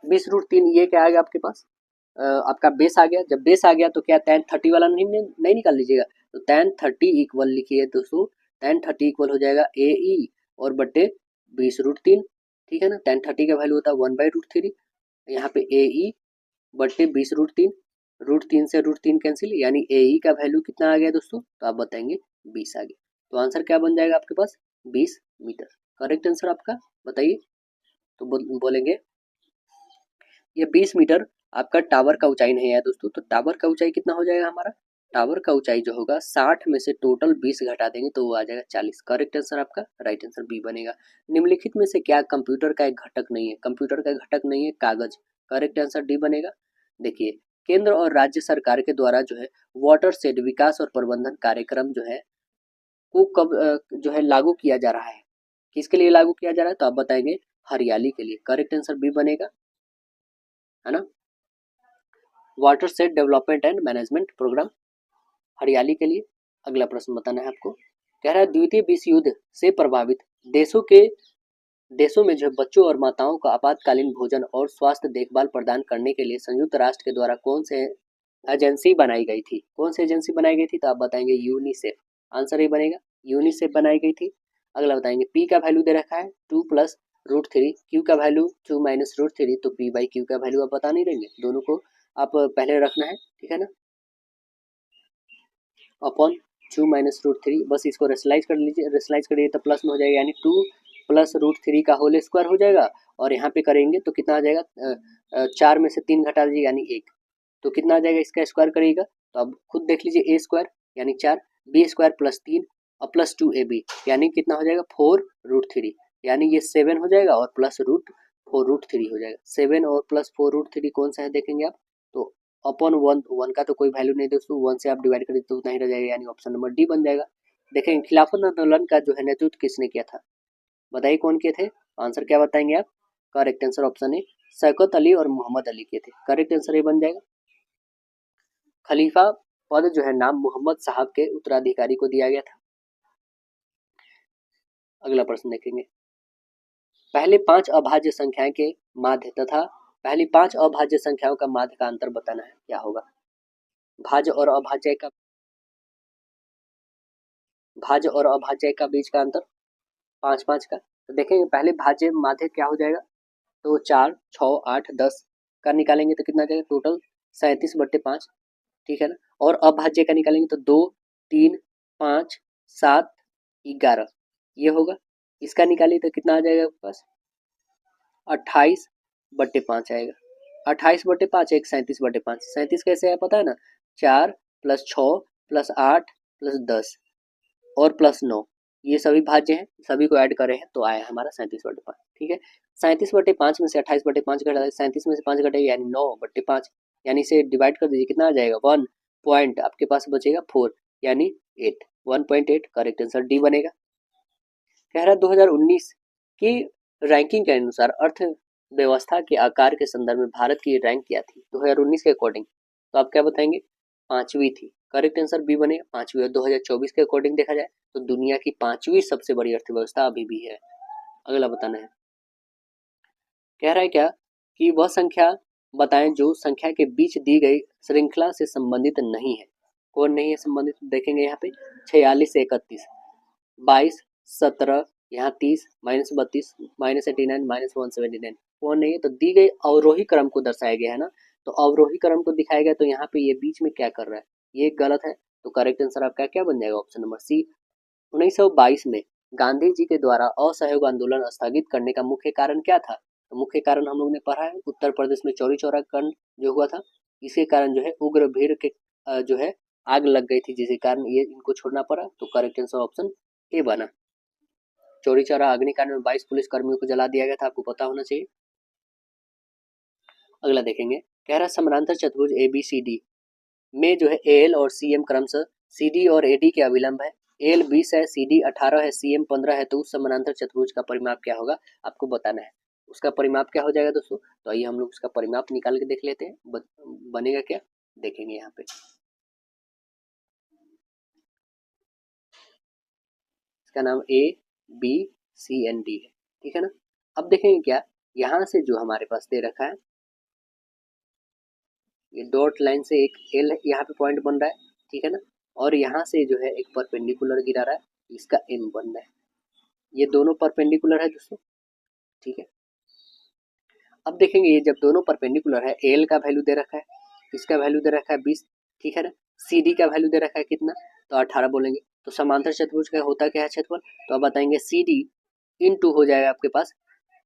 20√3 ये क्या आ गया आपके पास? आपका बेस आ गया। जब बेस आ गया तो क्या tan 30 वाला नहीं निकाल लीजिएगा? तो tan 30 इक्वल लिखिए दोस्तों, tan 30 इक्वल हो जाएगा ए ई और बट्टे 20√3, ठीक है ना। tan 30 का वैल्यू होता है 1/√3, यहाँ पे ए ई बट्टे 20√3, √3 से √3 कैंसिल, यानी ए ई का वैल्यू कितना आ गया दोस्तों? तो आप बताएंगे 20 आ गया। तो आंसर क्या बन जाएगा आपके पास? 20 मीटर। करेक्ट आंसर आपका बताइए। तो बोलेंगे ये 20 मीटर आपका टावर का ऊंचाई नहीं है दोस्तों। तो टावर का ऊंचाई कितना हो जाएगा हमारा? टावर का ऊंचाई जो होगा 60 में से टोटल 20 घटा देंगे तो वो आ जाएगा 40। करेक्ट आंसर आपका राइट आंसर बी बनेगा। निम्नलिखित में से क्या कंप्यूटर का एक घटक नहीं है? कंप्यूटर का घटक नहीं है कागज। करेक्ट आंसर डी बनेगा। देखिए केंद्र और राज्य सरकार के द्वारा जो है वाटर शेड विकास और प्रबंधन कार्यक्रम जो है को कब जो है लागू किया जा रहा है? किसके लिए लागू किया जा रहा है? तो आप बताएंगे हरियाली के लिए। करेक्ट आंसर बी बनेगा, है ना। Watershed development and management programme Hariyali के लिए। अगला प्रश्न बताना है आपको। कह रहा है द्वितीय विश्व युद्ध से प्रभावित देशों में जो बच्चों और माताओं को आपातकालीन भोजन और स्वास्थ्य देखभाल प्रदान करने के लिए संयुक्त राष्ट्र के द्वारा कौन से एजेंसी बनाई गई थी? कौन सी एजेंसी बनाई गई थी? तो आप बताएंगे यूनिसेफ। आंसर ये बनेगा, यूनिसेफ बनाई गई थी। अगला बताएंगे पी का वैल्यू दे रखा है 2+√3, क्यू का वैल्यू 2 - √3, तो पी बाई क्यू का वैल्यू आप बता नहीं देंगे, दोनों को आप पहले रखना है, ठीक है ना। अपॉन 2 - √3, बस इसको रेशनलाइज कर लीजिए, रेशनलाइज करिए तो प्लस में हो जाएगा, यानी 2+√3 का होल स्क्वायर हो जाएगा। और यहाँ पे करेंगे तो कितना आ जाएगा? 4 में से 3 घटा दीजिए यानी 1, तो कितना आ जाएगा? इसका स्क्वायर करिएगा तो अब खुद देख लीजिए, ए स्क्वायर यानी 4, बी स्क्वायर +3 और +2 ए बी, यानी कितना हो जाएगा? 4√3, यानी ये 7 हो जाएगा और +4√3 हो जाएगा। 7 और +4√3 कौन सा है देखेंगे आप? तो अपॉन 1 का तो कोई वैल्यू नहीं दोस्तों, 1 से आप डिवाइड करें तो उतना ही रह जाएगा, यानी ऑप्शन नंबर डी बन जाएगा। देखेंगे खिलाफत आंदोलन का जो है नेतृत्व किसने किया था? बताइए कौन किए थे? आंसर क्या बताएंगे आप? Correct answer option A Shaukat Ali और मोहम्मद अली किए थे। करेक्ट आंसर ये बन जाएगा। खलीफा पद जो है नाम मोहम्मद साहब के उत्तराधिकारी को दिया गया था। अगला प्रश्न देखेंगे। पहले 5 अभाज्य संख्याएं के माध्य तथा पहली 5 अभाज्य संख्याओं का माध्य का अंतर बताना है, क्या होगा? भाज्य और अभाज्य का बीच का अंतर 5 का। तो देखेंगे पहले भाज्य माध्य क्या हो जाएगा? तो 4, 6, 8, 10 का निकालेंगे तो कितना जाएगा? टोटल 37/5, ठीक है ना। और अभाज्य का निकालेंगे तो 2, 3, 5, 7, 11 ये होगा। इसका निकालिए तो कितना आ जाएगा आपके पास? 28/5 आएगा। 28/5 एक 37/5। 37 कैसे है पता है ना? 4 + 6 + 8 + 10 और +9, ये सभी भाज्य हैं, सभी को ऐड करे हैं तो आया हमारा 37/5, ठीक है। 37/5 में से 28/5 घटा, 37 में से 5 घटाइए यानी 9/5, यानी इसे डिवाइड कर दीजिए, कितना आ जाएगा? 1 पॉइंट आपके पास बचेगा 4, यानी 8, 1.8। करेक्ट आंसर डी बनेगा। कह रहा 2019 की रैंकिंग के अनुसार व्यवस्था के आकार के संदर्भ में भारत की रैंक क्या थी 2019 के अकॉर्डिंग? तो आप क्या बताएंगे? 5वीं थी। करेक्ट आंसर बी बनेगा 5वीं। और 2024 के अकॉर्डिंग देखा जाए तो दुनिया की 5वीं सबसे बड़ी अर्थव्यवस्था अभी भी है। अगला बताना है, कह रहा है क्या कि वह संख्या बताएं जो संख्या के बीच दी गई श्रृंखला से संबंधित नहीं है। कौन नहीं है संबंधित? देखेंगे यहाँ पे 46 से 31, 22, 17, यहाँ 30, -32, -89, -179। कौन नहीं है? तो दी गई अवरोही क्रम को दर्शाया गया है ना, तो अवरोही क्रम को दिखाया गया, तो यहाँ पे ये बीच में क्या कर रहा है, ये गलत है। तो करेक्ट आंसर आपका क्या बन जाएगा? ऑप्शन नंबर सी। 1922 में गांधी जी के द्वारा असहयोग आंदोलन स्थगित करने का मुख्य कारण क्या था? तो मुख्य कारण हम लोग ने पढ़ा है, उत्तर प्रदेश में चौरी चौरा कांड जो हुआ था, इसके कारण जो है उग्र भीड़ के जो है आग लग गई थी, जिसके कारण ये इनको छोड़ना पड़ा। तो करेक्ट आंसर ऑप्शन ए बना। चौरी चौरा अग्निकांड में 22 पुलिस कर्मियों को जला दिया गया था, आपको पता होना चाहिए। अगला देखेंगे, कह रहा समानांतर चतुर्भुज ABCD में जो है AL और CM क्रमशः CD और AD के अविलंब है। AL 20 है, CD 18 है, CM 15 है, तो उस समानांतर चतुर्भुज का परिमाप क्या होगा आपको बताना है। उसका परिमाप क्या हो जाएगा दोस्तों? तो आइए हम लोग उसका परिमाप निकाल के देख लेते हैं, बनेगा क्या देखेंगे यहाँ पे। इसका नाम ABCND है, ठीक है ना। अब देखेंगे क्या, यहाँ से जो हमारे पास दे रखा है, ये डॉट लाइन से एक एल यहाँ पे पॉइंट बन रहा है, ठीक है ना, और यहाँ से जो है एक परपेंडिकुलर गिरा रहा है, इसका एम बन रहा है। ये दोनों परपेंडिकुलर है दोस्तों, ठीक है। अब देखेंगे ये जब दोनों परपेंडिकुलर है, एल का वैल्यू दे रखा है, इसका वैल्यू दे रखा है 20, ठीक है ना। सी डी का वैल्यू दे रखा है कितना? तो 18 बोलेंगे। तो समांतर चतुर्भुज का होता क्या है क्षेत्रफल? तो आप बताएंगे सी डी इंटू हो जाएगा आपके पास,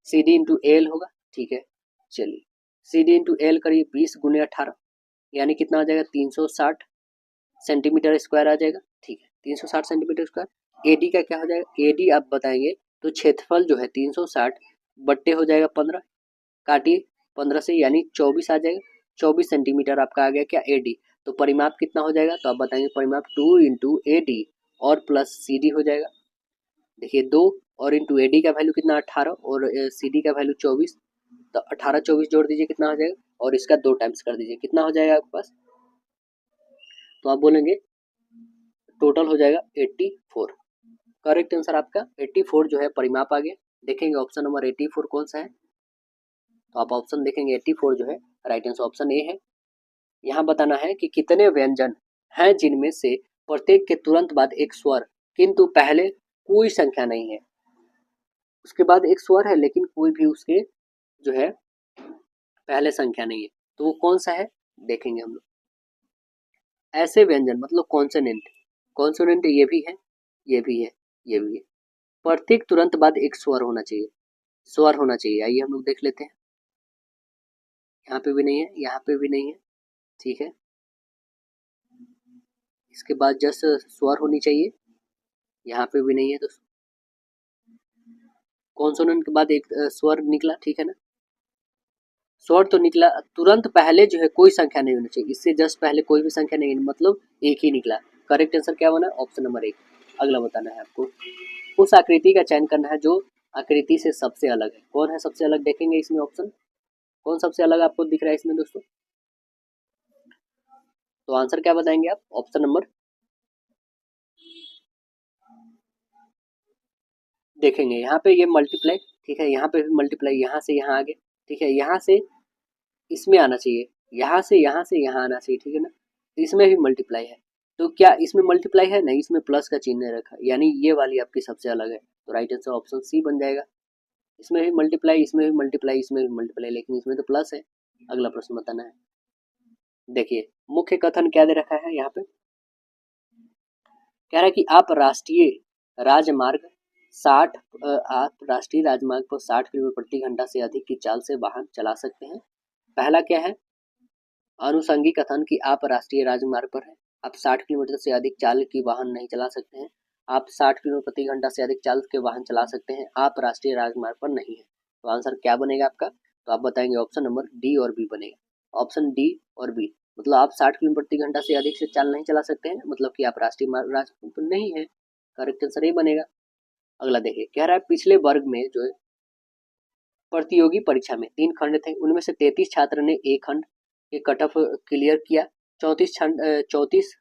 सी डी इंटू एल होगा, ठीक है। चलिए सी डी इंटू एल करिए 20 गुने 18, यानी कितना आ जाएगा? 360 सेंटीमीटर स्क्वायर आ जाएगा, ठीक है। 360 सेंटीमीटर स्क्वायर। एडी का क्या हो जाएगा? एडी आप बताएंगे तो क्षेत्रफल जो है 360 बट्टे हो जाएगा 15, काटिए 15 से, यानी 24 आ जाएगा। 24 सेंटीमीटर आपका आ गया क्या? एडी। तो परिमाप कितना हो जाएगा? तो आप बताएंगे परिमाप 2 इंटू एडी और प्लस सी डी हो जाएगा। देखिए 2 और इंटू एडी का वैल्यू कितना? 18 और सी डी का वैल्यू 24, तो 18 24 जोड़ दीजिए कितना हो जाएगा, और इसका 2 टाइम्स कर दीजिए, कितना हो जाएगा आपके पास? तो आप बोलेंगे टोटल हो जाएगा 84। करेक्ट आंसर आपका 84 जो है परिमाप आ गया। देखेंगे ऑप्शन नंबर 84 कौन सा है, तो आप ऑप्शन देखेंगे 84 जो है राइट आंसर ऑप्शन ए है। यहाँ बताना है कि कितने व्यंजन हैं जिनमें से प्रत्येक के तुरंत बाद एक स्वर किंतु पहले कोई संख्या नहीं है। उसके बाद एक स्वर है लेकिन कोई भी उसके जो है पहले संख्या नहीं है, तो वो कौन सा है देखेंगे हम लोग। ऐसे व्यंजन मतलब कॉन्सोनेंट, कॉन्सोनेंट ये भी है, ये भी है, ये भी है। प्रत्येक तुरंत बाद एक स्वर होना चाहिए, स्वर होना चाहिए। आइए हम लोग देख लेते हैं। यहाँ पे भी नहीं है, यहाँ पे भी नहीं है, ठीक है। इसके बाद जस्ट स्वर होनी चाहिए, यहाँ पे भी नहीं है दोस्तों। कॉन्सोनेंट के बाद एक स्वर निकला, ठीक है ना। स्वर तो निकला, तुरंत पहले जो है कोई संख्या नहीं होनी चाहिए, इससे जस्ट पहले कोई भी संख्या नहीं, मतलब एक ही निकला। करेक्ट आंसर क्या बना? Option number 1। अगला बताना है आपको, उस आकृति का चयन करना है जो आकृति से सबसे अलग है। कौन है सबसे अलग देखेंगे इसमें ऑप्शन, कौन सबसे अलग आपको दिख रहा है इसमें दोस्तों? तो आंसर क्या बताएंगे आप? ऑप्शन नंबर देखेंगे यहाँ पे ये मल्टीप्लाई, ठीक है, यहाँ पे भी मल्टीप्लाई, यहाँ से यहाँ आगे, ठीक है, यहाँ से इसमें आना चाहिए, यहाँ से यहाँ आना चाहिए, ठीक है ना। इसमें भी मल्टीप्लाई है, तो क्या इसमें मल्टीप्लाई है? नहीं, इसमें प्लस का चिन्ह रखा, यानी ये वाली आपकी सबसे अलग है। तो राइट आंसर ऑप्शन सी बन जाएगा। इसमें भी मल्टीप्लाई, इसमें भी मल्टीप्लाई, इसमें भी मल्टीप्लाई, लेकिन इसमें तो प्लस है। अगला प्रश्न बताना है। देखिए मुख्य कथन क्या दे रखा है यहाँ पे, कह रहा है कि आप राष्ट्रीय राजमार्ग 60 आप राष्ट्रीय राजमार्ग पर 60 किलोमीटर प्रति घंटा से अधिक की चाल से वाहन चला सकते हैं। पहला क्या है? अनुषंगी कथन कि आप राष्ट्रीय राजमार्ग पर हैं, आप 60 किलोमीटर से अधिक चाल की वाहन नहीं चला सकते हैं। आप 60 किलोमीटर प्रति घंटा से अधिक चाल के वाहन चला सकते हैं, आप राष्ट्रीय राजमार्ग पर नहीं है। तो आंसर क्या बनेगा आपका? तो आप बताएंगे ऑप्शन नंबर डी और बी बनेगा। ऑप्शन डी और बी, मतलब आप 60 किलोमीटर प्रति घंटा से अधिक से चाल नहीं चला सकते हैं, मतलब कि आप राष्ट्रीय राजमार्ग पर नहीं है। करेक्ट आंसर ये बनेगा। अगला देखिए, कह रहा है पिछले वर्ग में जो है प्रतियोगी परीक्षा में 3 खंड थे, उनमें से 33 छात्र ने ए खंड के कट ऑफ क्लियर किया, 34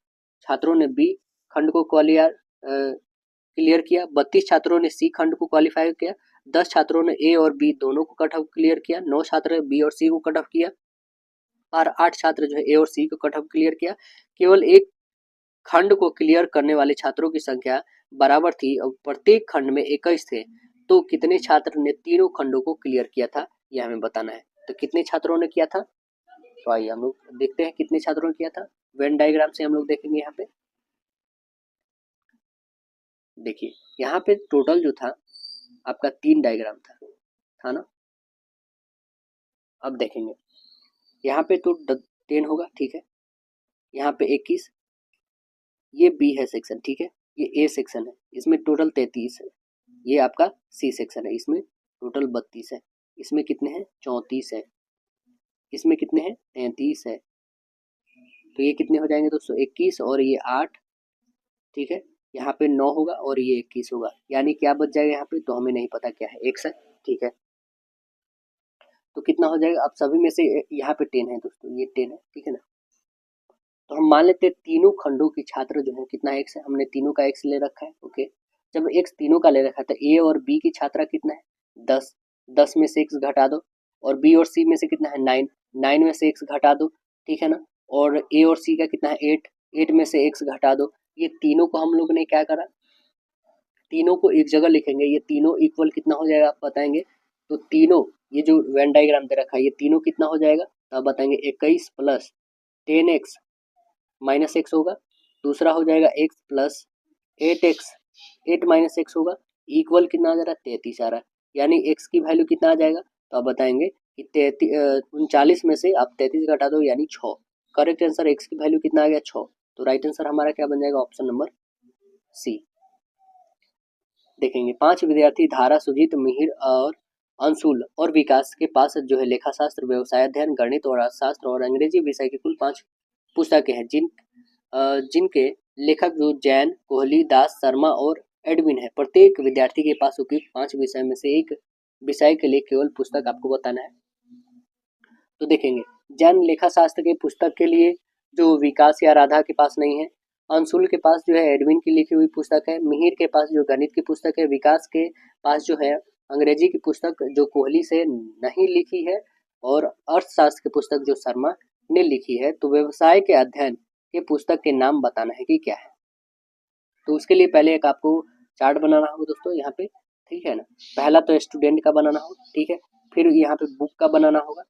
छात्रों ने बी खंड को क्लियर किया, 32 छात्रों ने सी खंड को क्वालिफाई किया, 10 छात्रों ने ए और बी दोनों को कट ऑफ क्लियर किया, 9 छात्र बी और सी को कट ऑफ किया और 8 छात्र जो है ए और सी को कट ऑफ क्लियर किया। केवल एक खंड को क्लियर करने वाले छात्रों की संख्या बराबर थी और प्रत्येक खंड में 21 थे, तो कितने छात्र ने तीनों खंडों को क्लियर किया था, यह हमें बताना है। तो कितने छात्रों ने किया था, तो आइए हम लोग देखते हैं कितने छात्रों ने किया था। वेन डायग्राम से हम लोग देखेंगे। यहाँ पे देखिए, यहाँ पे टोटल जो था आपका 3 डायग्राम था ना। अब देखेंगे यहाँ पे तो 10 होगा, ठीक है। यहाँ पे 21, ये बी है सेक्शन, ठीक है। ये ए सेक्शन है, इसमें टोटल 33 है। ये आपका सी सेक्शन है, इसमें टोटल 32 है। इसमें कितने हैं, 34 है। इसमें कितने हैं, 33 है। तो ये कितने हो जाएंगे दोस्तों, 21 और ये 8, ठीक है। यहाँ पे 9 होगा और ये 21 होगा, यानी क्या बच जाएगा यहाँ पे, तो हमें नहीं पता क्या है, x है, ठीक है। तो कितना हो जाएगा, अब सभी में से यहाँ पे 10 है दोस्तों, ये 10 है, ठीक है ना। तो हम मान लेते हैं तीनों खंडों की छात्र जो है कितना x है, हमने तीनों का x ले रखा है, ओके। जब x तीनों का ले रखा है तो a और b की छात्रा कितना है, 10, 10 में से x घटा दो, और b और c में से कितना है, 9, 9 में से x घटा दो, ठीक है ना। और a और c का कितना है, 8, 8 में से x घटा दो। ये तीनों को हम लोग ने क्या करा, तीनों को एक जगह लिखेंगे, ये तीनों इक्वल कितना हो जाएगा आप बताएंगे। तो तीनों, ये जो वेन डायग्राम दे रखा है, ये तीनों कितना हो जाएगा, तो आप बताएंगे 21 प्लस 10x माइनस एक्स होगा। दूसरा हो जाएगा x plus 8x, 8 minus x होगा, इक्वल कितना आ जा रहा है, 33 आ रहा है। यानी x की वैल्यू कितना आ जाएगा, तो आप बताएंगे कि 39 में से आप 33 घटा दो यानी 6। करेक्ट आंसर x की वैल्यू कितना आ गया, 6। तो राइट आंसर हमारा क्या बन जाएगा, ऑप्शन नंबर सी। देखेंगे 5 विद्यार्थी धारा, सुजीत, मिहिर और अंशुल और विकास के पास जो है लेखा शास्त्र, व्यवसाय अध्ययन, गणित और अर्थशास्त्र और अंग्रेजी विषय की कुल 5 पुस्तकें हैं, जिनके लेखक जो जैन, कोहली, दास, शर्मा और एडविन है। प्रत्येक विद्यार्थी के पास उपयुक्त 5 विषय में से एक विषय के लिए केवल पुस्तक आपको बताना है। तो देखेंगे जैन लेखा शास्त्र के पुस्तक के लिए जो विकास या राधा के पास नहीं है, अंशुल के पास जो है एडविन की लिखी हुई पुस्तक है, मिहिर के पास जो गणित की पुस्तक है, विकास के पास जो है अंग्रेजी की पुस्तक जो कोहली से नहीं लिखी है, और अर्थशास्त्र की पुस्तक जो शर्मा ने लिखी है। तो व्यवसाय के अध्ययन के पुस्तक के नाम बताना है कि क्या है। तो उसके लिए पहले एक आपको चार्ट बनाना होगा दोस्तों यहाँ पे, ठीक है ना। पहला तो स्टूडेंट का बनाना होगा, ठीक है। फिर यहाँ पे बुक का बनाना होगा,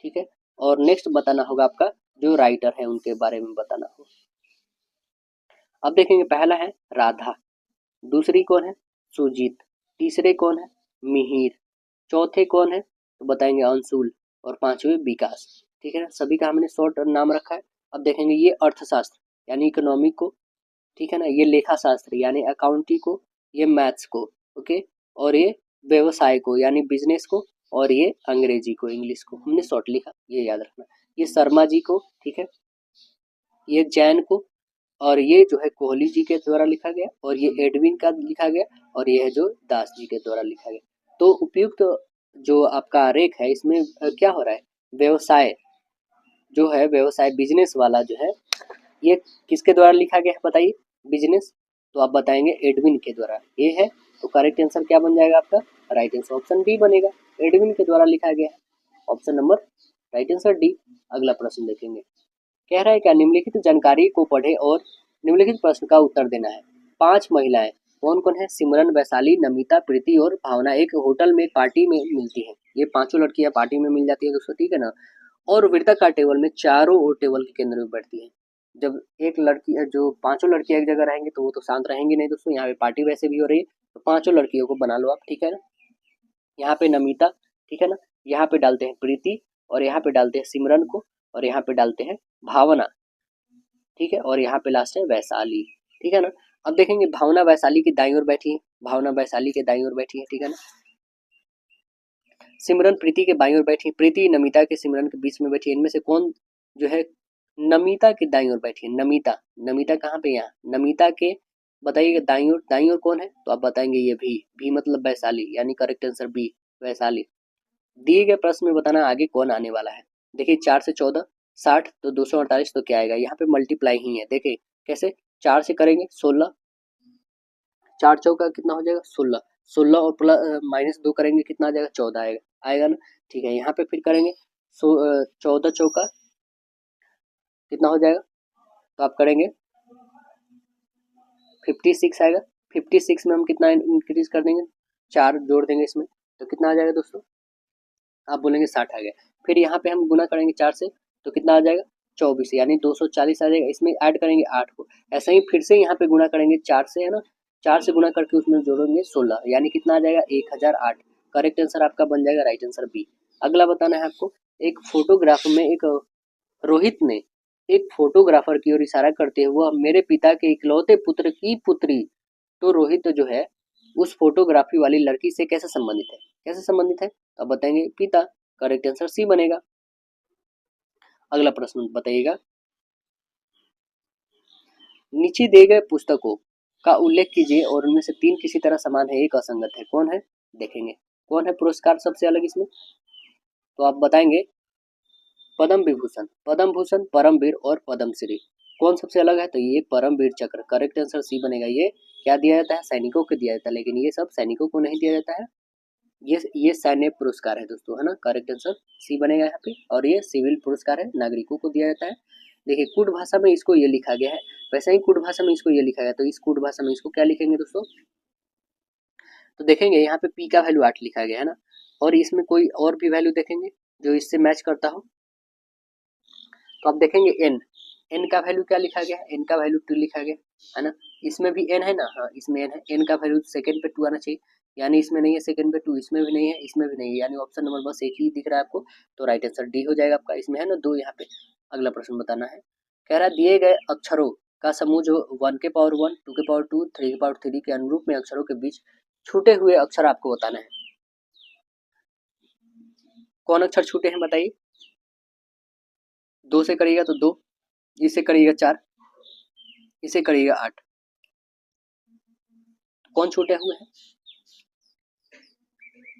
ठीक है। और नेक्स्ट बताना होगा आपका जो राइटर है उनके बारे में बताना होगा। अब देखेंगे पहला है राधा, दूसरी कौन है, सुजीत, तीसरे कौन है, मिहिर, चौथे कौन है तो बताएंगे अंशुल, और पांचवे विकास, ठीक है ना। सभी का हमने शॉर्ट नाम रखा है। अब देखेंगे ये अर्थशास्त्र यानी इकोनॉमिक को, ठीक है ना, ये लेखा शास्त्र यानी अकाउंटिंग को, ये मैथ्स को, ओके, और ये व्यवसाय को यानी बिजनेस को, और ये अंग्रेजी को, इंग्लिश को हमने शॉर्ट लिखा, ये याद रखना। ये शर्मा जी को, ठीक है, ये जैन को, और ये जो है कोहली जी के द्वारा लिखा गया, और ये एडविन का लिखा गया, और ये है जो दास जी के द्वारा लिखा गया। तो उपयुक्त जो आपका आरेख है इसमें क्या हो रहा है, व्यवसाय जो है, व्यवसाय बिजनेस वाला जो है, ये किसके द्वारा लिखा गया है बताइए, बिजनेस। तो आप बताएंगे एडविन के द्वारा, ये है। तो करेक्ट आंसर क्या बन जाएगा आपका, राइट आंसर ऑप्शन डी बनेगा, एडविन के द्वारा लिखा गया है, option number right answer D. अगला प्रश्न देखेंगे, कह रहा है क्या, निम्नलिखित जानकारी को पढ़े और निम्नलिखित प्रश्न का उत्तर देना है। 5 महिलाएं कौन कौन है, सिमरन, वैशाली, नमिता, प्रीति और भावना एक होटल में पार्टी में मिलती है। ये पांचों लड़कियां पार्टी में मिल जाती है दोस्तों, ठीक है ना। और वृत्ताकार टेबल में चारों ओर टेबल के केंद्र में बैठती है। जब एक लड़की, जो पांचों लड़कियां एक जगह रहेंगी तो वो तो शांत रहेंगी नहीं दोस्तों, यहाँ पे पार्टी वैसे भी हो रही है, तो पांचों लड़कियों को बना लो आप, ठीक है ना। यहाँ पे नमिता, ठीक है ना, यहाँ पे डालते हैं प्रीति, और यहाँ पे डालते हैं सिमरन को, और यहाँ पे डालते हैं भावना, ठीक है, और यहाँ पे लास्ट है वैशाली, ठीक है ना। अब देखेंगे भावना वैशाली की दाईं ओर बैठी है, भावना वैशाली के दाईं ओर बैठी है, ठीक है ना। सिमरन प्रीति के बाईं ओर बैठी है, प्रीति नमिता के सिमरन के बीच में बैठी है। इनमें से कौन जो है नमिता की दाईं ओर बैठी है, नमिता, नमिता कहाँ पे, यहाँ नमिता के बताइएगा दाईं ओर कौन है, तो आप बताएंगे ये भी मतलब वैशाली, यानी करेक्ट आंसर बी, वैशाली। दिए गए प्रश्न में बताना आगे कौन आने वाला है। देखिए 4 से 14 60 तो 248 तो क्या आएगा, यहाँ पे मल्टीप्लाई ही है। देखिए कैसे, 4 से करेंगे 16, 4 चौका कितना हो जाएगा 16, 16 और प्लस माइनस 2 करेंगे कितना आ जाएगा 14 आएगा, आएगा ना। ठीक है, यहाँ पे फिर करेंगे 14 चौका कितना हो जाएगा, तो आप करेंगे 56 आएगा। 56 में हम कितना इंक्रीज कर देंगे, 4 जोड़ देंगे इसमें, तो कितना आ जाएगा दोस्तों, आप बोलेंगे 60 आ गया। फिर यहाँ पे हम गुना करेंगे 4 से, तो कितना आ जाएगा 24, यानी 240 आ जाएगा। इसमें ऐड करेंगे 8 को, ऐसे ही फिर से यहाँ पे गुना करेंगे 4 से, है ना। 4 से गुना करके उसमें जोड़ेंगे 16, यानी कितना आ जाएगा 1008। करेक्ट आंसर आपका बन जाएगा राइट आंसर बी। अगला बताना है आपको, एक फोटोग्राफ में एक रोहित ने एक फोटोग्राफर की ओर इशारा करते हुए मेरे पिता के इकलौते पुत्र की पुत्री, तो रोहित जो है उस फोटोग्राफी वाली लड़की से कैसे संबंधित है, कैसे संबंधित है, तो आप बताएंगे पिता। करेक्ट आंसर सी बनेगा। अगला प्रश्न बताइएगा, नीचे दिए गए पुस्तकों का उल्लेख कीजिए और उनमें से 3 किसी तरह समान है, एक असंगत है, कौन है, देखेंगे कौन है पुरस्कार सबसे अलग इसमें, तो आप बताएंगे पद्म विभूषण, पद्म भूषण, परमवीर और पद्मश्री। कौन सबसे अलग है, तो ये परमवीर चक्र। करेक्ट आंसर सी बनेगा। ये क्या दिया जाता है, सैनिकों को दिया जाता है, लेकिन ये सब सैनिकों को नहीं दिया जाता है, ये सैन्य पुरस्कार है दोस्तों, है ना। करेक्ट आंसर सी बनेगा यहाँ पे। और ये सिविल पुरस्कार है, नागरिकों को दिया जाता है। देखिए कुट भाषा में इसको ये लिखा गया है, वैसे ही कुट भाषा में इसको ये लिखा गया, तो इस कुट भाषा में इसको क्या लिखेंगे दोस्तों, तो देखेंगे यहाँ पे पी का वैल्यू 8 लिखा गया है ना, और इसमें कोई और भी वैल्यू देखेंगे जो इससे मैच करता हो, तो आप देखेंगे एन, एन का वैल्यू क्या लिखा गया है, एन का वैल्यू 2 लिखा गया है ना। इसमें भी एन है ना, हाँ इसमें एन है, एन का वैल्यू सेकंड पे 2 आना चाहिए, यानी इसमें नहीं है सेकंड पे 2, इसमें भी नहीं है, इसमें भी नहीं है, यानी ऑप्शन नंबर बस एक ही दिख रहा है आपको, तो राइट आंसर डी हो जाएगा आपका। इसमें है ना 2 यहाँ पे। अगला प्रश्न बताना है, कह रहा है दिए गए अक्षरों का समूह जो 1 के पावर 1, 2 के पावर 2, 3 के पावर 3 के अनुरूप में अक्षरों के बीच छूटे हुए अक्षर आपको बताना है। कौन अक्षर छूटे हैं बताइए, 2 से करिएगा तो 2, इससे करिएगा 4, इसे करिएगा 8, कौन छूटे हुए हैं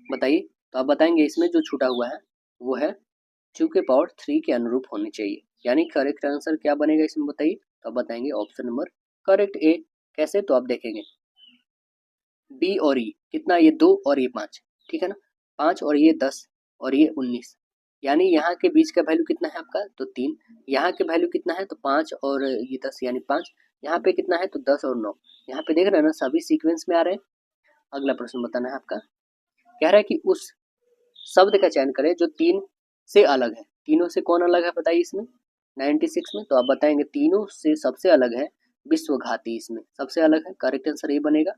बताइए, तो आप बताएंगे इसमें जो छूटा हुआ है वो है 2 के पावर 3 के अनुरूप होने चाहिए, यानी करेक्ट आंसर क्या बनेगा इसमें बताइए, तो आप बताएंगे ऑप्शन नंबर करेक्ट ए। कैसे, तो आप देखेंगे बी और ई कितना, ये 2 और ये 5, ठीक है ना, 5 और ये 10 और ये 19, यानी यहाँ के बीच का वैल्यू कितना है आपका, तो 3, यहाँ के वैल्यू कितना है तो 5 और ये 10 यानी 5, यहाँ पे कितना है तो 10 और 9, यहाँ पे देख रहे हैं ना सभी सीक्वेंस में आ रहे हैं। अगला प्रश्न बताना है आपका, कह रहा है कि उस शब्द का चयन करें जो 3 से अलग है, तीनों से कौन अलग है बताइए इसमें 96 में, तो आप बताएंगे तीनों से सबसे अलग है विश्वघाती, इसमें सबसे अलग है, करेक्ट आंसर ये बनेगा।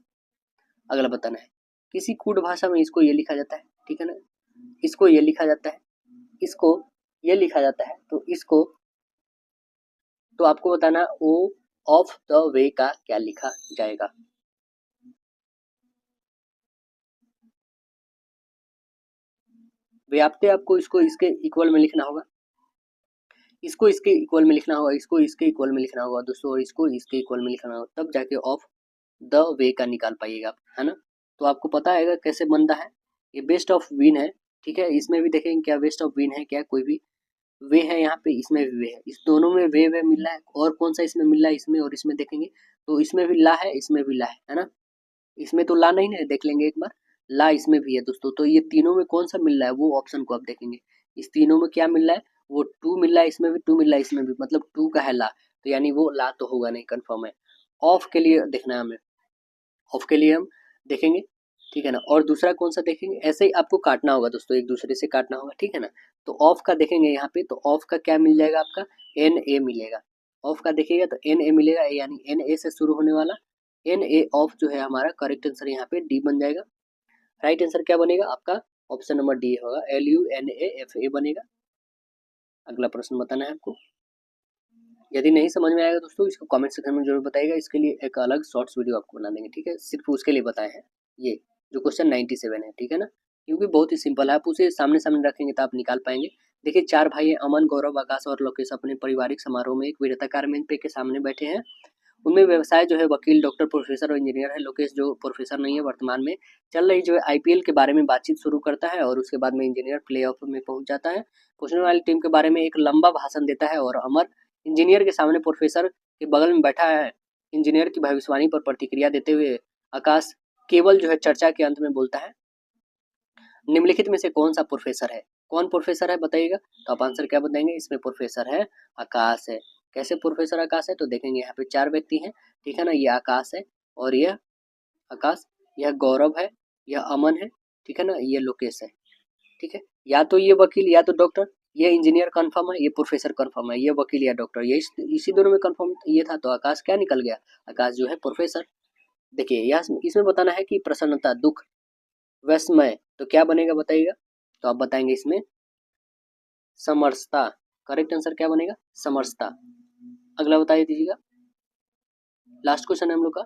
अगला बताना है, किसी कूट भाषा में इसको ये लिखा जाता है, ठीक है ना, इसको ये लिखा जाता है, इसको ये लिखा जाता है, तो इसको, तो आपको बताना ओ ऑफ द वे का क्या लिखा जाएगा, व्याप्ति आपको इसको इसके इक्वल में लिखना होगा, इसको इसके इक्वल में लिखना होगा, इसको इसके इक्वल में लिखना होगा दोस्तों, और इसको इसके इक्वल में लिखना होगा, तब जाके ऑफ द वे का निकाल पाइएगा आप, है ना। तो आपको पता है कैसे बनता है, ये बेस्ट ऑफ विन है, ठीक है, इसमें भी देखेंगे क्या वेस्ट ऑफ विन है, क्या कोई भी वे है यहाँ पे, इसमें भी वे है, इस दोनों में वे मिल रहा है, और कौन सा इसमें मिल रहा है, इसमें और इसमें देखेंगे तो इसमें भी ला है, इसमें भी ला है ना, इसमें तो ला नहीं है, देख लेंगे एक बार, ला इसमें भी है दोस्तों, तो ये तीनों में कौन सा मिल रहा है वो ऑप्शन को आप देखेंगे, इस तीनों में क्या मिल रहा है, वो 2 मिल रहा है, इसमें भी 2 मिल रहा है, इसमें भी, मतलब 2 का है ला, तो यानी वो ला तो होगा नहीं, कंफर्म है। ऑफ के लिए देखना है हमें, ऑफ के लिए हम देखेंगे, ठीक है ना, और दूसरा कौन सा देखेंगे, ऐसे ही आपको काटना होगा दोस्तों, एक दूसरे से काटना होगा, ठीक है ना। तो ऑफ का देखेंगे यहाँ पे, तो ऑफ का क्या मिल जाएगा आपका, एन ए मिलेगा, ऑफ का देखिएगा तो एन ए मिलेगा, यानी एन ए से शुरू होने वाला एन ए ऑफ जो है हमारा करेक्ट आंसर यहाँ पे डी बन जाएगा। राइट आंसर क्या बनेगा आपका, ऑप्शन नंबर डी होगा, LUNAFA बनेगा। अगला प्रश्न बताना है आपको, यदि नहीं समझ में आएगा दोस्तों इसको कमेंट सेक्शन में जरूर बताइएगा, इसके लिए एक अलग शॉर्ट्स वीडियो आपको बना देंगे, ठीक है, सिर्फ उसके लिए बताए हैं ये जो क्वेश्चन 97 है, ठीक है ना, क्योंकि बहुत ही सिंपल है, आप उसे सामने सामने रखेंगे तो आप निकाल पाएंगे। देखिए 4 भाई हैं, अमन, गौरव, आकाश और लोकेश अपने पारिवारिक समारोह में एक वृत्ताकार मेज पे के सामने बैठे हैं उनमें व्यवसाय जो है वकील, डॉक्टर, प्रोफेसर और इंजीनियर है। लोकेश जो प्रोफेसर नहीं है वर्तमान में, चल रही जो है आईपीएल के बारे में बातचीत शुरू करता है और उसके बाद में इंजीनियर प्लेऑफ में पहुंच जाता है। पूछने वाली टीम के बारे में एक लंबा भाषण देता है और अमर इंजीनियर के सामने प्रोफेसर के बगल में बैठा है। इंजीनियर की भविष्यवाणी पर प्रतिक्रिया देते हुए आकाश केवल जो है चर्चा के अंत में बोलता है, निम्नलिखित में से कौन सा प्रोफेसर है? कौन प्रोफेसर है बताइएगा? तो आप आंसर क्या बताएंगे? इसमें प्रोफेसर है आकाश है। कैसे प्रोफेसर आकाश है? तो देखेंगे यहाँ पे 4 व्यक्ति हैं, ठीक है ना। ये आकाश है और यह आकाश, यह गौरव है, यह अमन है, ठीक है ना, ये लोकेश है, ठीक है। या तो ये वकील या तो डॉक्टर, ये इंजीनियर कंफर्म है, ये प्रोफेसर कंफर्म है, ये वकील या डॉक्टर, ये इसी दोनों में कंफर्म ये था। तो आकाश क्या निकल गया? आकाश जो है प्रोफेसर। देखिए यह इसमें बताना है कि प्रसन्नता, दुख, विस्मय, तो क्या बनेगा बताइएगा? तो आप बताएंगे इसमें समरसता। करेक्ट आंसर क्या बनेगा? समरसता। अगला बता दीजिएगा, लास्ट क्वेश्चन है हम लोग का।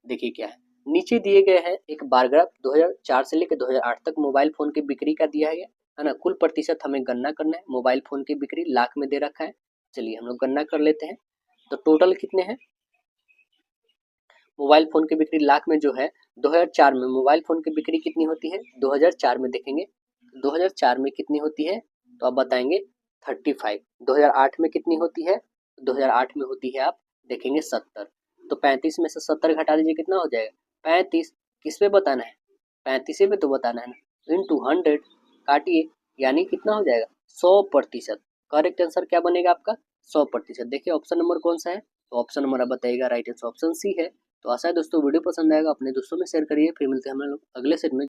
देखिए क्या है, नीचे दिए गए हैं एक बार ग्राफ 2004 से लेकर 2008 तक मोबाइल फोन की बिक्री का दिया है ना। कुल प्रतिशत हमें गणना करना है। मोबाइल फोन की बिक्री लाख में दे रखा है। चलिए हम लोग गणना कर लेते हैं। तो टोटल कितने हैं? मोबाइल फोन की बिक्री लाख में जो है 2004 में मोबाइल फोन की बिक्री कितनी होती है? 2004 में देखेंगे 2004 में कितनी होती है? तो आप बताएंगे 35। 2008 में कितनी होती है? 2008 में होती है आप देखेंगे 70। तो 35 में से 70 घटा दीजिए, कितना हो जाएगा? 35। किस पे बताना है? 35 पे तो बताना है ना। इंटू 100 काटिए, यानी कितना हो जाएगा? 100%। करेक्ट आंसर क्या बनेगा आपका? 100%। देखिए ऑप्शन नंबर कौन सा है? तो ऑप्शन नंबर आप बताइएगा, राइट आंसर ऑप्शन सी है। तो आशा है दोस्तों वीडियो पसंद आएगा, अपने दोस्तों में शेयर करिए। फिर मिलते हैं हम लोग अगले सेट में।